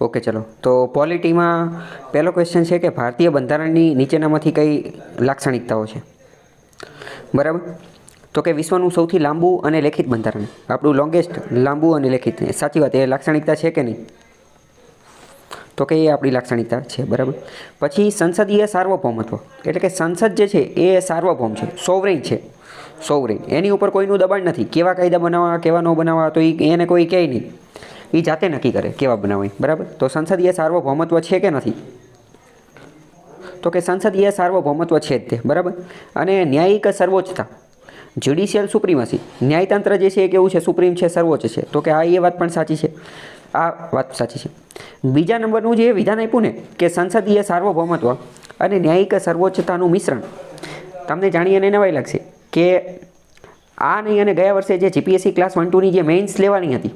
Okay ચલો, તો પોલિટીમાં પહેલો ક્વેશ્ચન છે કે ભારતીય બંધારણની નીચેનામાંથી કઈ લાક્ષણિકતાઓ છે? બરાબર. તો કે વિશ્વનું સૌથી લાંબુ અને લેખિત બંધારણ, આપણું લોંગેસ્ટ લાંબુ અને લેખિત. સાચી વાત, એ લાક્ષણિકતા છે કે નહીં? તો કે એ આપણી લાક્ષણિકતા છે. બરાબર. પછી સંસદીય સાર્વભૌમત્વ, એટલે કે સંસદ જે છે એ સાર્વભૌમ છે, સોવરેન છે. સોવરેન, એની ઉપર કોઈનું દબાણ નથી. કેવા કાયદા બનાવવા, કેવા ન બનાવવા, તો એને કોઈ કહે નહીં, એ જાતે નક્કી કરે કેવા બનાવાય. બરાબર. તો સંસદીય સાર્વભૌમત્વ છે કે નથી? તો કે સંસદીય સાર્વભૌમત્વ છે જ તે. બરાબર. અને ન્યાયિક સર્વોચ્ચતા, જ્યુડિશિયલ સુપ્રીમસી, ન્યાયતંત્ર જે છે એ કેવું છે? સુપ્રીમ છે, સર્વોચ્ચ છે. તો કે આ એ વાત પણ સાચી છે, આ વાત સાચી છે. બીજા નંબરનું જે વિધાન આપ્યું ને કે સંસદીય સાર્વભૌમત્વ અને ન્યાયિક સર્વોચ્ચતાનું મિશ્રણ, તમને જાણી અને નવાઈ લાગશે કે આ નહીં, અને ગયા વર્ષે જે જીપીએસસી ક્લાસ 1-2ની જે મેઇન્સ લેવાની હતી,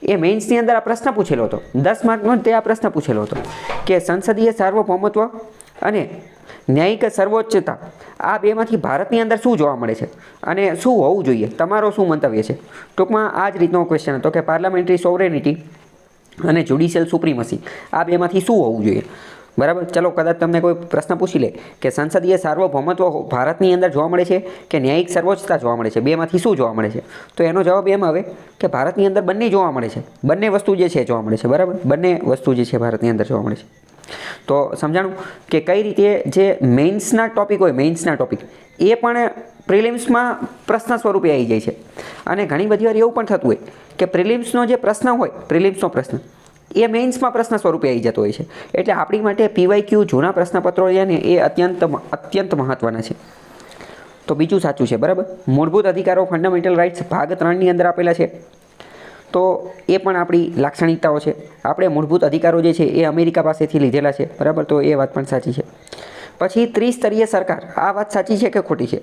એ મેઇન્સની અંદર આ પ્રશ્ન પૂછેલો હતો. 10 માર્કનો તે આ પ્રશ્ન પૂછેલો હતો કે સંસદીય સાર્વભૌમત્વ અને ન્યાયિક સર્વોચ્ચતા, આ બેમાંથી ભારતની અંદર શું જોવા મળે છે અને શું હોવું જોઈએ? તમારો શું મંતવ્ય છે? ટૂંકમાં આ જ રીતનો ક્વેશ્ચન હતો કે પાર્લામેન્ટરી સોવરેનિટી અને જ્યુડિશિયલ સુપ્રીમસી, આ બેમાંથી શું હોવું જોઈએ? બરાબર. ચલો, કદાચ તમને કોઈ પ્રશ્ન પૂછી લે કે સંસદીય સાર્વભૌમત્વ ભારતની અંદર જોવા મળે છે કે ન્યાયિક સર્વોચ્ચતા જોવા મળે છે, બેમાંથી શું જોવા મળે છે? તો એનો જવાબ એમ આવે કે ભારતની અંદર બંને જોવા મળે છે. બંને વસ્તુ જે છે જોવા મળે છે. બરાબર. બંને વસ્તુ જે છે ભારતની અંદર જોવા મળે છે. તો સમજાણું કે કઈ રીતે જે મેઇન્સના ટોપિક હોય, મેઇન્સના ટોપિક એ પણ પ્રિલિમ્સમાં પ્રશ્ન સ્વરૂપે આવી જાય છે. અને ઘણી બધી વાર એવું પણ થતું હોય કે પ્રિલિમ્સનો જે પ્રશ્ન હોય, પ્રિલિમ્સનો પ્રશ્ન એ મેઇન્સમાં પ્રશ્ન સ્વરૂપે આવી જતો હોય છે. એટલે આપણી માટે PYQ જૂના પ્રશ્નપત્રો છે ને એ અત્યંત મહત્ત્વના છે. તો બીજું સાચું છે. બરાબર. મૂળભૂત અધિકારો, ફંડામેન્ટલ રાઇટ્સ ભાગ 3ની અંદર આપેલા છે. તો એ પણ આપણી લાક્ષણિકતાઓ છે. આપણે મૂળભૂત અધિકારો જે છે એ અમેરિકા પાસેથી લીધેલા છે. બરાબર. તો એ વાત પણ સાચી છે. પછી ત્રિસ્તરીય સરકાર, આ વાત સાચી છે કે ખોટી છે?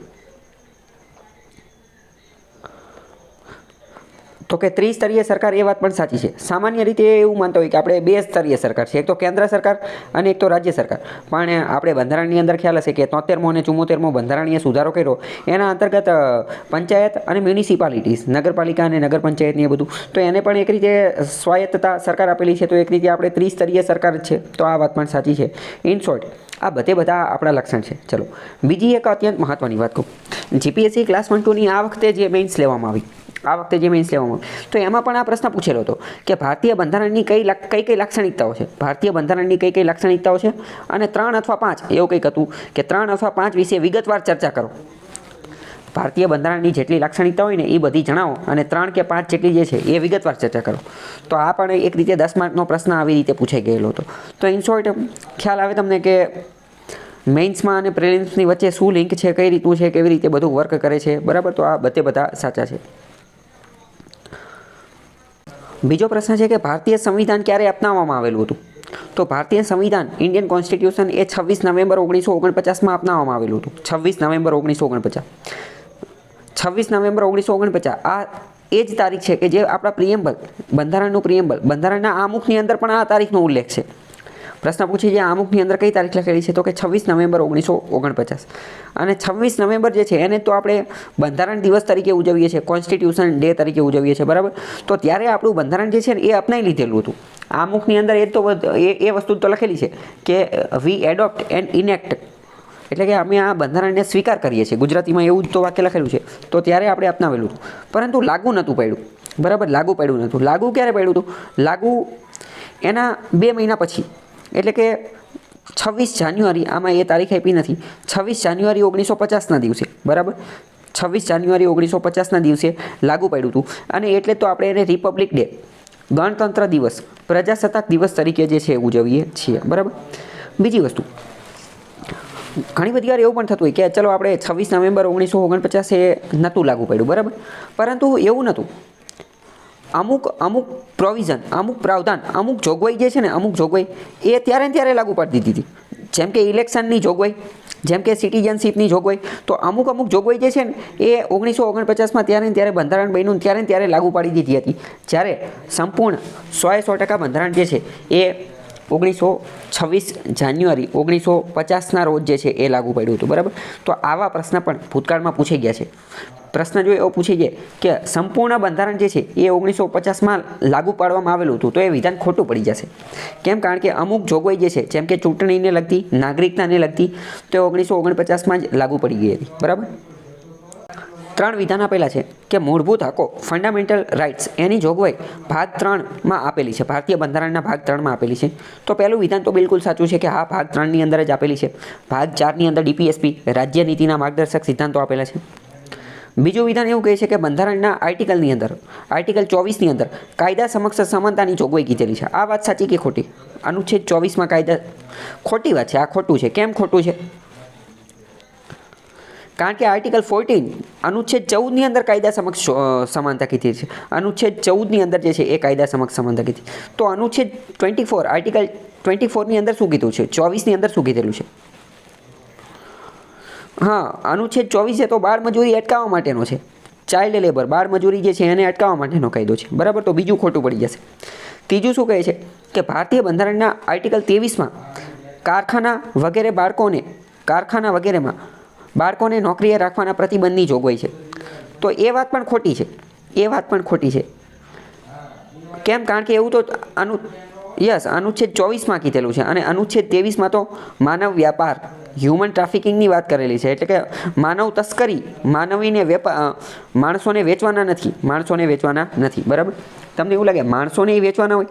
તો કે ત્રિસ્તરીય સરકાર, એ વાત પણ સાચી છે. સામાન્ય રીતે એવું માનતા હોય કે આપણે 2 સ્તરીય સરકાર છે, એક તો કેન્દ્ર સરકાર અને એક તો રાજ્ય સરકાર. પણ આપણે બંધારણની અંદર ખ્યાલ હશે કે 73મો અને 74મો બંધારણીય સુધારો કર્યો, એના અંતર્ગત પંચાયત અને મ્યુનિસિપાલિટીઝ, નગરપાલિકા અને નગર પંચાયતની એ બધું, તો એને પણ એક રીતે સ્વાયત્તતા સરકાર આપેલી છે. તો એક રીતે આપણે ત્રિસ્તરીય સરકાર જ છે. તો આ વાત પણ સાચી છે. ઇન શોર્ટ, આ બધા આપણા લક્ષણ છે. ચલો, બીજી એક અત્યંત મહત્ત્વની વાત કહું. જીપીએસસી ક્લાસ 1-2ની આ વખતે જે મેઇન્સ લેવામાં આવી, તો એમાં પણ આ પ્રશ્ન પૂછેલો હતો કે ભારતીય બંધારણની કઈ લાક્ષણિકતાઓ છે? ભારતીય બંધારણની કઈ લાક્ષણિકતાઓ છે? અને 3 અથવા 5 એવું કંઈક હતું કે 3 અથવા 5 વિશે વિગતવાર ચર્ચા કરો. ભારતીય બંધારણની જેટલી લાક્ષણિકતા હોય ને એ બધી જણાવો, અને 3 કે 5 જેટલી જે છે એ વિગતવાર ચર્ચા કરો. તો આ પણ એક રીતે 10 માર્કનો પ્રશ્ન આવી રીતે પૂછાઈ ગયેલો હતો. તો ઇન શોર્ટ ખ્યાલ આવે તમને કે મેઇન્સમાં અને પ્રિલિમ્સની વચ્ચે શું લિંક છે, કઈ રીતનું છે, કેવી રીતે બધું વર્ક કરે છે. બરાબર. તો આ બધા સાચા છે. બીજો પ્રશ્ન છે કે ભારતીય સંવિધાન ક્યારે અપનાવવામાં આવેલું હતું? તો ભારતીય સંવિધાન, ઇન્ડિયન કોન્સ્ટિટ્યુશન, એ 26 નવેમ્બર 1949માં અપનાવવામાં આવેલું હતું. 26 નવેમ્બર 1949. 26 નવેમ્બર 1949 આ એ જ તારીખ છે કે જે આપણા પ્રિએમ્બલ, બંધારણનું પ્રિએમ્બલ, બંધારણના આમુખની અંદર પણ આ તારીખનો ઉલ્લેખ છે. પ્રશ્ન પૂછી જે આમુખની અંદર કઈ તારીખ લખેલી છે? તો કે 26 નવેમ્બર 1949. અને 26 નવેમ્બર જે છે એને તો આપણે બંધારણ દિવસ તરીકે ઉજવીએ છીએ, કોન્સ્ટિટ્યુશન ડે તરીકે ઉજવીએ છીએ. બરાબર. તો ત્યારે આપણું બંધારણ જે છે ને એ અપનાવી લીધેલું હતું. આમુખની અંદર એ વસ્તુ તો લખેલી છે કે વી એડોપ્ટ એન્ડ ઇનેક્ટ, એટલે કે અમે આ બંધારણને સ્વીકાર કરીએ છીએ. ગુજરાતીમાં એવું જ તો વાક્ય લખેલું છે. તો ત્યારે આપણે અપનાવેલું હતું, પરંતુ લાગુ નહોતું પડ્યું. બરાબર. લાગુ પડ્યું નહોતું. લાગુ ક્યારે પડ્યું હતું? લાગુ એના 2 મહિના પછી, એટલે કે 26 જાન્યુઆરી, આમાં એ તારીખ આપી નથી, 26 જાન્યુઆરી 1950ના દિવસે. બરાબર. 26 જાન્યુઆરી 1950ના દિવસે લાગુ પડ્યું હતું. અને એટલે તો આપણે એને રિપબ્લિક ડે, ગણતંત્ર દિવસ, પ્રજાસત્તાક દિવસ તરીકે જે છે ઉજવીએ છીએ. બરાબર. બીજી વસ્તુ, ઘણી બધી વાર એવું પણ થતું હોય કે ચલો આપણે 26 નવેમ્બર 1949 એ નહોતું લાગુ પડ્યું. બરાબર. પરંતુ એવું નહોતું. અમુક પ્રોવિઝન, અમુક પ્રાવધાન, અમુક જોગવાઈ જે છે ને, અમુક જોગવાઈ એ ત્યારે લાગુ પાડી દીધી હતી. જેમ કે ઇલેક્શનની જોગવાઈ, જેમ કે સિટીઝનશીપની જોગવાઈ. તો અમુક જોગવાઈ જે છે ને એ 1949માં ત્યારે બંધારણ બન્યું ત્યારે લાગુ પાડી દીધી હતી. જ્યારે સંપૂર્ણ 100% બંધારણ જે છે એ 1926 જાન્યુઆરી 1950ના રોજ જે છે એ લાગુ પડ્યું હતું, બરાબર. તો આવા પ્રશ્ન પણ ભૂતકાળમાં પૂછાઈ ગયા છે. પ્રશ્ન જો એવો પૂછાઈ જાય કે સંપૂર્ણ બંધારણ જે છે એ 1950માં લાગુ પાડવામાં આવેલું હતું, તો એ વિધાન ખોટું પડી જશે. કેમ? કારણ કે અમુક જોગવાઈ જે છે, જેમ કે ચૂંટણીને લગતી, નાગરિકતાને લગતી, તો 1949માં જ લાગુ પડી ગઈ હતી, બરાબર. 3 વિધાન આપેલા છે કે મૂળભૂત હકો, ફંડામેન્ટલ રાઇટ્સ, એની જોગવાઈ ભાગ 3માં આપેલી છે, ભારતીય બંધારણના ભાગ 3માં આપેલી છે. તો પહેલું વિધાન તો બિલકુલ સાચું છે કે હા, ભાગ 3ની અંદર જ આપેલી છે. ભાગ 4ની અંદર DPSP, રાજ્ય નીતિના માર્ગદર્શક સિદ્ધાંતો આપેલા છે. બીજું વિધાન એવું કહે છે કે બંધારણના આર્ટિકલની અંદર, આર્ટિકલ 24ની અંદર કાયદા સમક્ષ સમાનતાની જોગવાઈ કીધેલી છે. આ વાત સાચી કે ખોટી? અનુચ્છેદ 24માં કાયદા, ખોટી વાત છે. આ ખોટું છે. કેમ ખોટું છે? કારણ કે આર્ટિકલ 14 અનુચ્છેદ 14ની અંદર કાયદા સમક્ષ સમાનતા કીધી છે. અનુચ્છેદ 14ની અંદર જે છે એ કાયદા સમક્ષ સમાનતા કીધી. તો અનુચ્છેદ 24, આર્ટિકલ 24ની અંદર શું કીધું છે? 24ની અંદર શું કીધેલું છે? હા, અનુચ્છેદ 24 છે તો બાળ મજૂરી અટકાવવા માટેનો છે. ચાઇલ્ડ લેબર, બાળ મજૂરી જે છે એને અટકાવવા માટેનો કાયદો છે, બરાબર. તો બીજું ખોટું પડી જશે. ત્રીજું શું કહે છે કે ભારતીય બંધારણના આર્ટિકલ 23માં કારખાના વગેરેમાં બાળકોને નોકરીએ રાખવાના પ્રતિબંધની જોગવાઈ છે. તો એ વાત પણ ખોટી છે. કેમ? કારણ કે એવું તો અનુચ્છેદ 24માં કીધેલું છે અને અનુચ્છેદ 23માં તો માનવ વ્યાપાર, હ્યુમન ટ્રાફિકિંગની વાત કરેલી છે. એટલે કે માનવ તસ્કરી, માણસોને વેચવાના નથી, બરાબર. તમને એવું લાગે માણસોને વેચવાના હોય?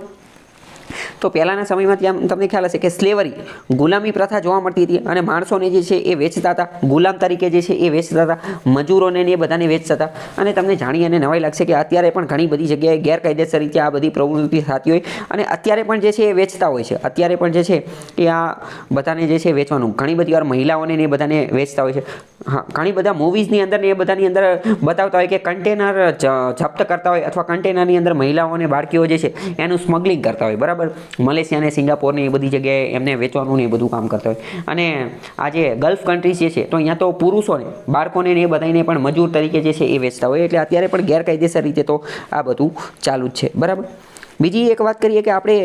તો પહેલાંના સમયમાં ત્યાં તમને ખ્યાલ હશે કે સ્લેવરી, ગુલામી પ્રથા જોવા મળતી હતી અને માણસોને જે છે એ વેચતા હતા, ગુલામ તરીકે જે છે એ વેચતા હતા, મજૂરોને એ બધાને વેચતા હતા. અને તમને જાણી અને નવાઈ લાગશે કે અત્યારે પણ ઘણી બધી જગ્યાએ ગેરકાયદેસર રીતે આ બધી પ્રવૃત્તિ થતી હોય અને અત્યારે પણ જે છે એ વેચતા હોય છે. અત્યારે પણ જે છે એ આ બધાને જે છે વેચવાનું, ઘણી બધી વાર મહિલાઓને એ બધાને વેચતા હોય છે. હા, ઘણી બધા મૂવીઝની અંદર ને એ બધાની અંદર બતાવતા હોય કે કન્ટેનર જપ્ત કરતા હોય અથવા કન્ટેનરની અંદર મહિલાઓને, બાળકીઓ જે છે એનું સ્મગલિંગ કરતા હોય, બરાબર. મલેશિયા અને સિંગાપોરની એ બધી જગ્યાએ એમને વેચવાનું ને એ બધું કામ કરતા હોય. અને આ જે ગલ્ફ કન્ટ્રીઝ જે છે તો અહીંયા તો પુરુષોને, બાળકોને ને એ બધાને પણ મજૂર તરીકે જે છે એ વેચતા હોય. એટલે અત્યારે પણ ગેરકાયદેસર રીતે તો આ બધું ચાલુ જ છે, બરાબર. બીજી એક વાત કરીએ કે આપણે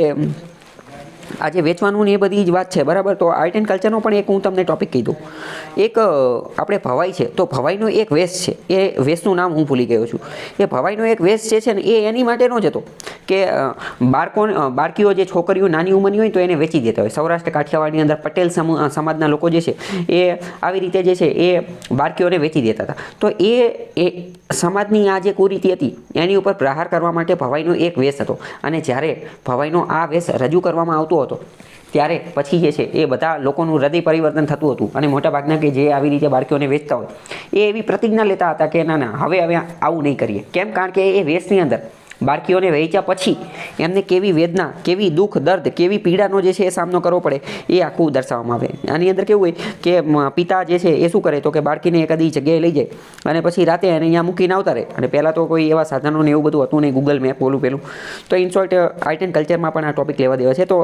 આજે વેચવાનું ને એ બધી જ વાત છે, બરાબર. તો આર્ટ એન્ડ કલ્ચરનો પણ એક હું તમને ટોપિક કહી દઉં. એક આપણે ભવાઈ છે, તો ભવાઈનો એક વેશ છે, એ વેશનું નામ હું ભૂલી ગયો છું. એ ભવાઈનો એક વેશ જે છે ને એ એની માટેનો જ હતો કે બાળકીઓ જે છોકરીઓ નાની ઉંમરની હોય તો એને વેચી દેતા હોય. સૌરાષ્ટ્ર કાઠિયાવાડની અંદર પટેલ સમાજના લોકો જે છે એ આવી રીતે જે છે એ બાળકીઓને વેચી દેતા હતા. તો એ સમાજની આ જે કુરીતિ હતી એની ઉપર પ્રહાર કરવા માટે ભવાઈનો એક વેશ હતો. અને જ્યારે ભવાઈનો આ વેશ રજૂ કરવામાં આવતો હતો ત્યારે પછી જે છે એ બધા લોકોનું હૃદય પરિવર્તન થતું હતું અને મોટાભાગના કે જે આવી રીતે બાળકીઓને વેચતા હોય એ એવી પ્રતિજ્ઞા લેતા હતા કે ના હવે આવું નહીં કરીએ. કેમ? કારણ કે એ વેશની અંદર બાળકીઓને વેચ્યા પછી એમને કેવી વેદના, કેવી દુઃખ, દર્દ, કેવી પીડાનો જે છે એ સામનો કરવો પડે એ આખું દર્શાવવામાં આવે. આની અંદર કેવું હોય કે પિતા જે છે એ શું કરે તો કે બાળકીને કદી જગ્યાએ લઈ જાય અને પછી રાતે એને અહીંયા મૂકીને આવતા રહે. અને પહેલાં તો કોઈ એવા સાધનો ને એવું બધું હતું નહીં, ગૂગલ મેપ પેલું. તો ઇન શોર્ટ આર્ટ એન્ડ કલ્ચરમાં પણ આ ટોપિક લેવા દેવા છે. તો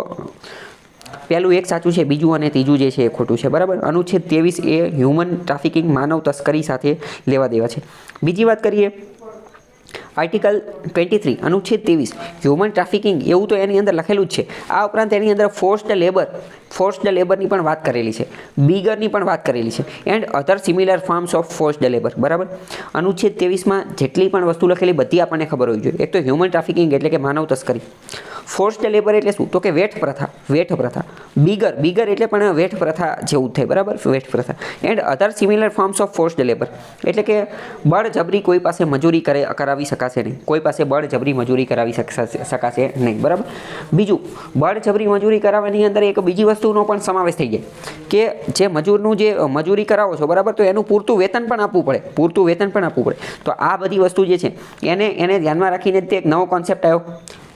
પહેલું એક સાચું છે, બીજું અને ત્રીજું જે છે એ ખોટું છે, બરાબર. અનુચ્છેદ 23 એ હ્યુમન ટ્રાફિકિંગ, માનવ તસ્કરી સાથે લેવા દેવા છે. બીજી વાત કરીએ આર્ટિકલ 23 અનુચ્છેદ 23 હ્યુમન ટ્રાફિકિંગ, એવું તો એની અંદર લખેલું જ છે. આ ઉપરાંત એની અંદર ફોર્સ્ડ લેબરની પણ વાત કરેલી છે, બીગરની પણ વાત કરેલી છે, and other similar forms of forced labour, બરાબર. અનુચ્છેદ 23માં જેટલી પણ વસ્તુ લખેલી બધી આપણને ખબર હોવી જોઈએ. એક તો હ્યુમન ટ્રાફિકિંગ એટલે કે માનવ તસ્કરી. ફોર્સ્ડ લેબર એટલે શું? તો કે વેઠ પ્રથા. બીગર એટલે પણ વેઠ પ્રથા જેવું થાય, બરાબર. વેઠ પ્રથા. And other similar forms of forced labour એટલે કે બળજબરી કોઈ પાસે મજૂરી કરાવી શકાશે નહીં. કોઈ પાસે બળજબરી મજૂરી કરાવી શકાશે નહીં, બરાબર. બીજું, બળજબરી મજૂરી કરાવવાની અંદર એક બીજી વસ્તુનો પણ સમાવેશ થઈ જાય કે જે મજૂરનું જે મજૂરી કરાવો છો, બરાબર, તો એનું પૂરતું વેતન પણ આપવું પડે. તો આ બધી વસ્તુ જે છે એને ધ્યાનમાં રાખીને તે એક નવો કોન્સેપ્ટ આવ્યો,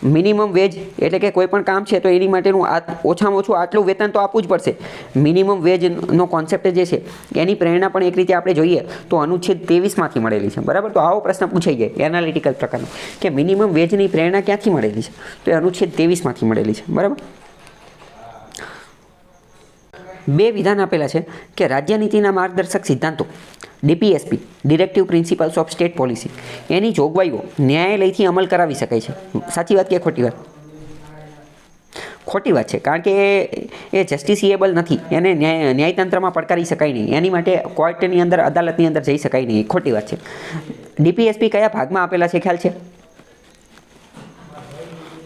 મિનિમમ વેજ. એટલે કે કોઈ પણ કામ છે તો એની માટેનું ઓછામાં ઓછું આટલું વેતન તો આપવું જ પડશે. મિનિમમ વેજનો કોન્સેપ્ટ જે છે એની પ્રેરણા પણ એક રીતે આપણે જોઈએ તો અનુચ્છેદ 23માંથી મળેલી છે, બરાબર. તો આવો પ્રશ્ન પૂછાઈ જાય એનાલિટિકલ પ્રકારનો કે મિનિમમ વેજની પ્રેરણા ક્યાંથી મળેલી છે, તો એ અનુચ્છેદ 23માંથી મળેલી છે, બરાબર. 2 વિધાન આપેલા છે કે રાજ્ય નીતિના માર્ગદર્શક સિદ્ધાંતો DPSP, directive principles of state policy, એની જોગવાઈઓ ન્યાયાલયથી અમલ કરાવી શકાય છે. સાચી વાત કે ખોટી વાત? ખોટી વાત છે, કારણ કે એ જસ્ટિસિએબલ નથી, એને ન્યાયતંત્રમાં પડકારી શકાય નહીં, એની માટે કોર્ટની અંદર અદાલતની અંદર જઈ શકાય નહીં, ખોટી વાત છે. ડીપીએસપી કયા ભાગમાં આપેલા છે ખ્યાલ છે?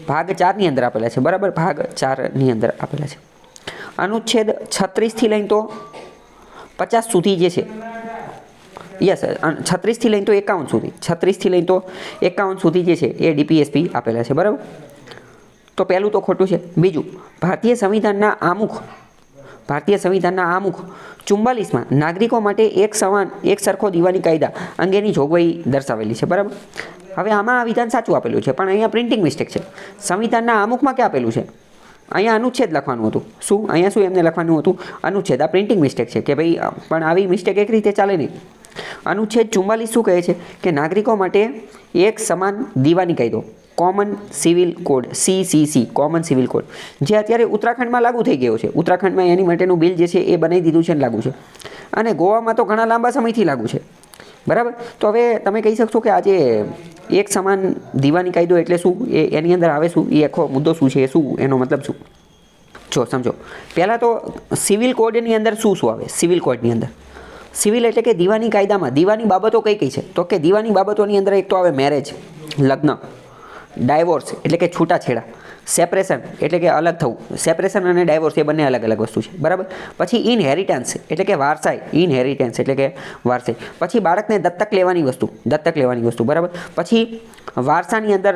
ભાગ 4ની અંદર આપેલા છે, બરાબર, ભાગ 4ની અંદર આપેલા છે. અનુચ્છેદ 36થી લઈને તો 50 સુધી જે છે, યસ, 36થી લઈને તો 51 સુધી, 36થી લઈને તો 51 સુધી જે છે એ ડીપીએસપી આપેલા છે, બરાબર. તો પહેલું તો ખોટું છે. બીજું, ભારતીય સંવિધાનના આમુખ 44માં નાગરિકો માટે એક સમાન એક સરખો દીવાની કાયદા અંગેની જોગવાઈ દર્શાવેલી છે, બરાબર. હવે આમાં આ વિધાન સાચું આપેલું છે, પણ અહીંયા પ્રિન્ટિંગ મિસ્ટેક છે. સંવિધાનના આમુખમાં ક્યાં આપેલું છે? અહીંયા અનુચ્છેદ લખવાનું હતું. શું અહીંયા શું એમને લખવાનું હતું? અનુચ્છેદ. આ પ્રિન્ટિંગ મિસ્ટેક છે કે ભાઈ, પણ આવી મિસ્ટેક એક રીતે ચાલે નહીં. અનુચ્છેદ 44 શું કહે છે કે નાગરિકો માટે એક સમાન દીવાની કાયદો, common civil code, CCC, common civil code, જે અત્યારે ઉત્તરાખંડમાં લાગુ થઈ ગયો છે. ઉત્તરાખંડમાં એની માટેનું બિલ જે છે એ બનાવી દીધું છે અને લાગુ છે. અને ગોવામાં તો ઘણા લાંબા સમયથી લાગુ છે, બરાબર. તો હવે તમે કહી શકશો કે આજે એક સમાન દીવાની કાયદો એટલે શું, એની અંદર આવે શું, એ આખો મુદ્દો શું છે, એ શું, એનો મતલબ શું? જો સમજો, પહેલાં તો સિવિલ કોડની અંદર શું શું આવે? સિવિલ કોડની અંદર સિવિલ એટલે કે દીવાની કાયદામાં દીવાની બાબતો કઈ કઈ છે? તો કે દીવાની બાબતોની અંદર એક તો આવે મેરેજ, લગ્ન, ડાયવોર્સ એટલે કે છૂટાછેડા, સેપરેશન એટલે કે અલગ થવું. સેપરેશન અને ડાયવોર્સ એ બંને અલગ અલગ વસ્તુ છે, બરાબર. પછી ઇનહેરિટન્સ એટલે કે વારસાઈ, ઇનહેરિટન્સ એટલે કે વારસાઈ. પછી બાળકને દત્તક લેવાની વસ્તુ, બરાબર. પછી વારસાની અંદર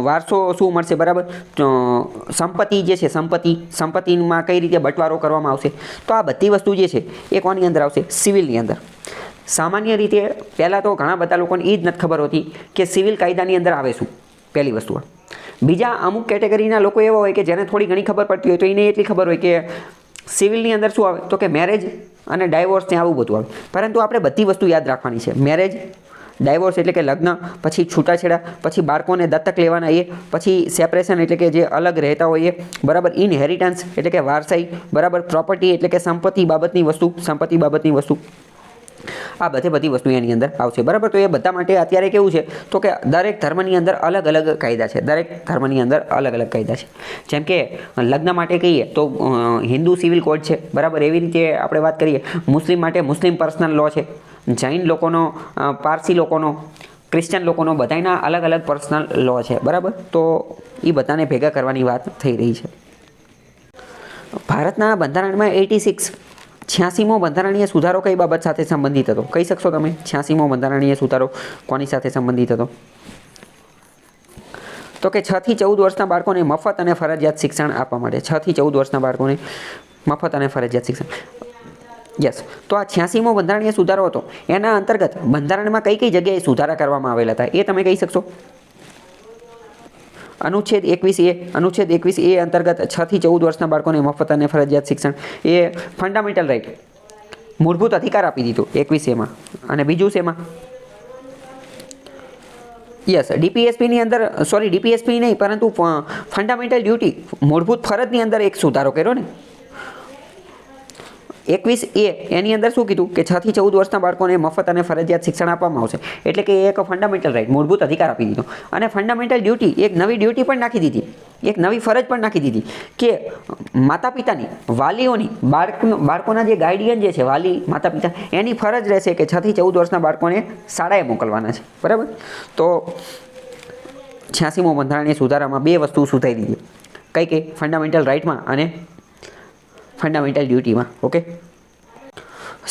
વારસો શું મળશે, બરાબર. સંપત્તિ જે છે, સંપત્તિમાં કઈ રીતે બંટવારો કરવામાં આવશે. તો આ બધી વસ્તુ જે છે એ કોની અંદર આવશે? સિવિલની અંદર. સામાન્ય રીતે પહેલાં તો ઘણા બધા લોકોને એ જ નથી ખબર હોતી કે સિવિલ કાયદાની અંદર આવે શું, પહેલી વસ્તુ. બીજા અમુક કેટેગરીના લોકો એવા હોય કે જેને થોડી ઘણી ખબર પડતી હોય તો એને એટલી ખબર હોય કે સિવિલની અંદર શું આવે, તો કે મેરેજ અને ડાયવોર્સ ને આવું બધું આવે. પરંતુ આપણે બધી વસ્તુ યાદ રાખવાની છે. મેરેજ, ડાયવોર્સ એટલે કે લગ્ન, પછી છૂટાછેડા, પછી બાળકોને દત્તક લેવાના એ, પછી સેપરેશન એટલે કે જે અલગ રહેતા હોય એ, બરાબર. ઇનહેરિટન્સ એટલે કે વારસાઈ, બરાબર. પ્રોપર્ટી એટલે કે સંપત્તિ બાબતની વસ્તુ. આ બધી વસ્તુ એની અંદર આવશે, બરાબર. તો એ બધા માટે અત્યારે કેવું છે તો કે દરેક ધર્મની અંદર અલગ અલગ કાયદા છે. જેમ કે લગ્ન માટે કહીએ તો હિન્દુ સિવિલ કોડ છે, બરાબર. એવી રીતે આપણે વાત કરીએ મુસ્લિમ માટે મુસ્લિમ પર્સનલ લો છે, જૈન લોકોનો, પારસી લોકોનો, ક્રિશ્ચન લોકોનો, બધાના અલગ અલગ પર્સનલ લો છે, બરાબર. તો એ બધાને ભેગા કરવાની વાત થઈ રહી છે. ભારતના બંધારણમાં 86મો બંધારણીય સુધારો કઈ બાબત સાથે સંબંધિત હતો? કહી શકશો તમે? 86મો બંધારણીય સુધારો કોની સાથે સંબંધિત હતો? તો કે 6 થી 14 વર્ષના બાળકોને મફત અને ફરજિયાત શિક્ષણ આપવા માટે. 6 થી 14 વર્ષના બાળકોને મફત અને ફરજિયાત શિક્ષણ. યસ. તો આ 86મો બંધારણીય સુધારો હતો, એના અંતર્ગત બંધારણમાં કઈ કઈ જગ્યાએ સુધારા કરવામાં આવેલા હતા એ તમે કહી શકશો? અનુચ્છેદ 21A અંતર્ગત 6 થી 14 વર્ષના બાળકોને મફત અને ફરજિયાત શિક્ષણ એ ફંડામેન્ટલ રાઇટ, મૂળભૂત અધિકાર આપી દીધો 21Aમાં. અને બીજું શેમાં? યસ, ડીપીએસપીની અંદર, ડીપીએસપી નહીં પરંતુ ફંડામેન્ટલ ડ્યુટી, મૂળભૂત ફરજની અંદર એક સુધારો કર્યો ને. 21A એની અંદર શું કીધું કે 6 થી 14 વર્ષના બાળકોને મફત અને ફરજિયાત શિક્ષણ આપવામાં આવશે. એટલે કે એક ફંડામેન્ટલ રાઇટ, મૂળભૂત અધિકાર આપી દીધો. અને ફંડામેન્ટલ ડ્યુટી, એક નવી ડ્યુટી પણ નાખી દીધી, એક નવી ફરજ પણ નાખી દીધી કે માતા પિતાની, વાલીઓની, બાળકોના જે ગાર્ડિયન જે છે, વાલી, માતા પિતા, એની ફરજ રહેશે કે 6 થી 14 વર્ષના બાળકોને શાળાએ મોકલવાના છે, બરાબર. તો 86મો બંધારણીય સુધારામાં બે વસ્તુ સુધારી દીધી. કઈ? ફંડામેન્ટલ રાઇટમાં અને ફંડામેન્ટલ ડ્યુટીમાં. ઓકે.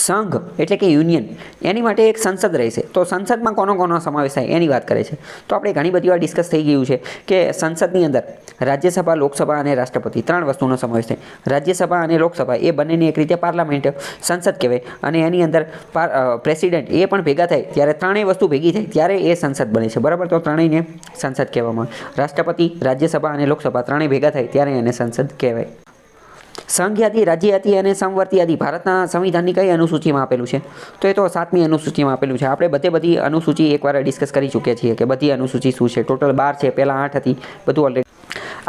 સંઘ એટલે કે યુનિયન, એની માટે એક સંસદ રહેશે. તો સંસદમાં કોનો સમાવેશ થાય એની વાત કરે છે. તો આપણે ઘણી બધી વાર ડિસ્કસ થઈ ગયું છે કે સંસદની અંદર રાજ્યસભા, લોકસભા અને રાષ્ટ્રપતિ, 3 વસ્તુનો સમાવેશ થાય. રાજ્યસભા અને લોકસભા એ બંનેની એક રીતે પાર્લામેન્ટ, સંસદ કહેવાય. અને એની અંદર પ્રેસિડેન્ટ એ પણ ભેગા થાય ત્યારે ત્રણેય વસ્તુ ભેગી થાય ત્યારે એ સંસદ બને છે, બરાબર. તો ત્રણેયને સંસદ કહેવામાં આવે. રાષ્ટ્રપતિ, રાજ્યસભા અને લોકસભા ત્રણેય ભેગા થાય ત્યારે એને સંસદ કહેવાય. સંઘ યાદી, રાજ્ય યાદી અને સમવર્તી યાદી ભારતના સંવિધાનની કઈ અનુસૂચિમાં આપેલું છે? તો એ તો 7મી અનુસૂચિમાં આપેલું છે. આપણે બધી અનુસૂચિ એકવાર ડિસ્કસ કરી ચૂક્યા છીએ કે બધી અનુસૂચિ શું છે. ટોટલ 12 છે, પહેલાં 8 હતી, બધું ઓલરેડી.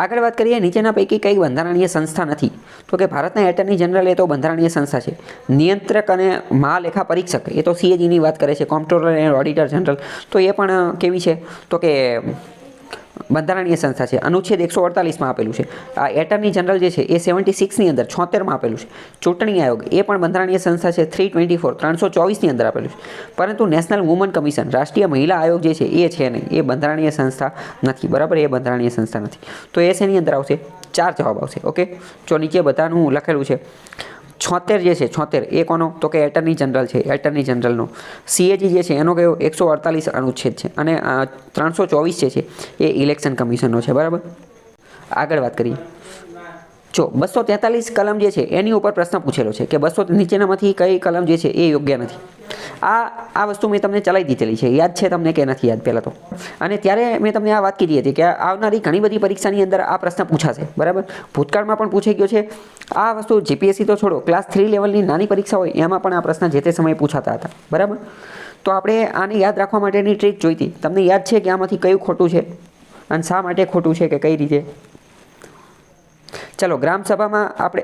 આગળ વાત કરીએ, નીચેના પૈકી કઈ બંધારણીય સંસ્થા નથી? તો કે ભારતના એટર્ની જનરલ એ તો બંધારણીય સંસ્થા છે. નિયંત્રક અને મહાલેખા પરીક્ષક એ તો CAGની વાત કરે છે. કોમ્પ્ટ્રોલર એન્ડ ઓડિટર જનરલ તો એ પણ કેવી છે? તો કે બંધારણીય સંસ્થા છે, અનુચ્છેદ 148માં આપેલું છે. આ એટર્ની જનરલ જે છે એ 76ની અંદર 76માં આપેલું છે. ચૂંટણી આયોગ એ પણ બંધારણીય સંસ્થા છે, 324ની અંદર આપેલું છે. પરંતુ નેશનલ વુમન કમિશન રાષ્ટ્રીય મહિલા આયોગ જે છે એ છે નહીં, એ બંધારણીય સંસ્થા નથી. બરાબર, એ બંધારણીય સંસ્થા નથી. તો એ શેની અંદર આવશે? 4 જવાબ આવશે. ઓકે, જો નીચે બધાનું લખેલું છે. 76 જે છે 76 એ કોનો? તો કે એટર્ની જનરલ છે, એટર્ની જનરલનો. CAG જે છે એનો કયો? 148 અનુચ્છેદ છે. અને 324 જે છે એ ઇલેક્શન કમિશનનો છે. બરાબર, આગળ વાત કરીએ. જો 243 કલમ જે છે એની ઉપર પ્રશ્ન પૂછેલો છે કે 200 નીચેનામાંથી કઈ કલમ જે છે એ યોગ્ય નથી. આ વસ્તુ મેં તમને ચલાવી દીધેલી છે, યાદ છે તમને કે નથી યાદ પહેલાં તો? અને ત્યારે મેં તમને આ વાત કીધી હતી કે આવનારી ઘણી બધી પરીક્ષાની અંદર આ પ્રશ્ન પૂછાશે. બરાબર, ભૂતકાળમાં પણ પૂછાઈ ગયો છે. આ વસ્તુ GPSC તો છોડો, ક્લાસ 3 લેવલની નાની પરીક્ષા હોય એમાં પણ આ પ્રશ્ન જે તે સમયે પૂછાતા હતા. બરાબર, તો આપણે આને યાદ રાખવા માટેની ટ્રીક જોઈતી. તમને યાદ છે કે આમાંથી કયું ખોટું છે અને શા માટે ખોટું છે કે કઈ રીતે? ચલો, ગ્રામસભામાં આપણે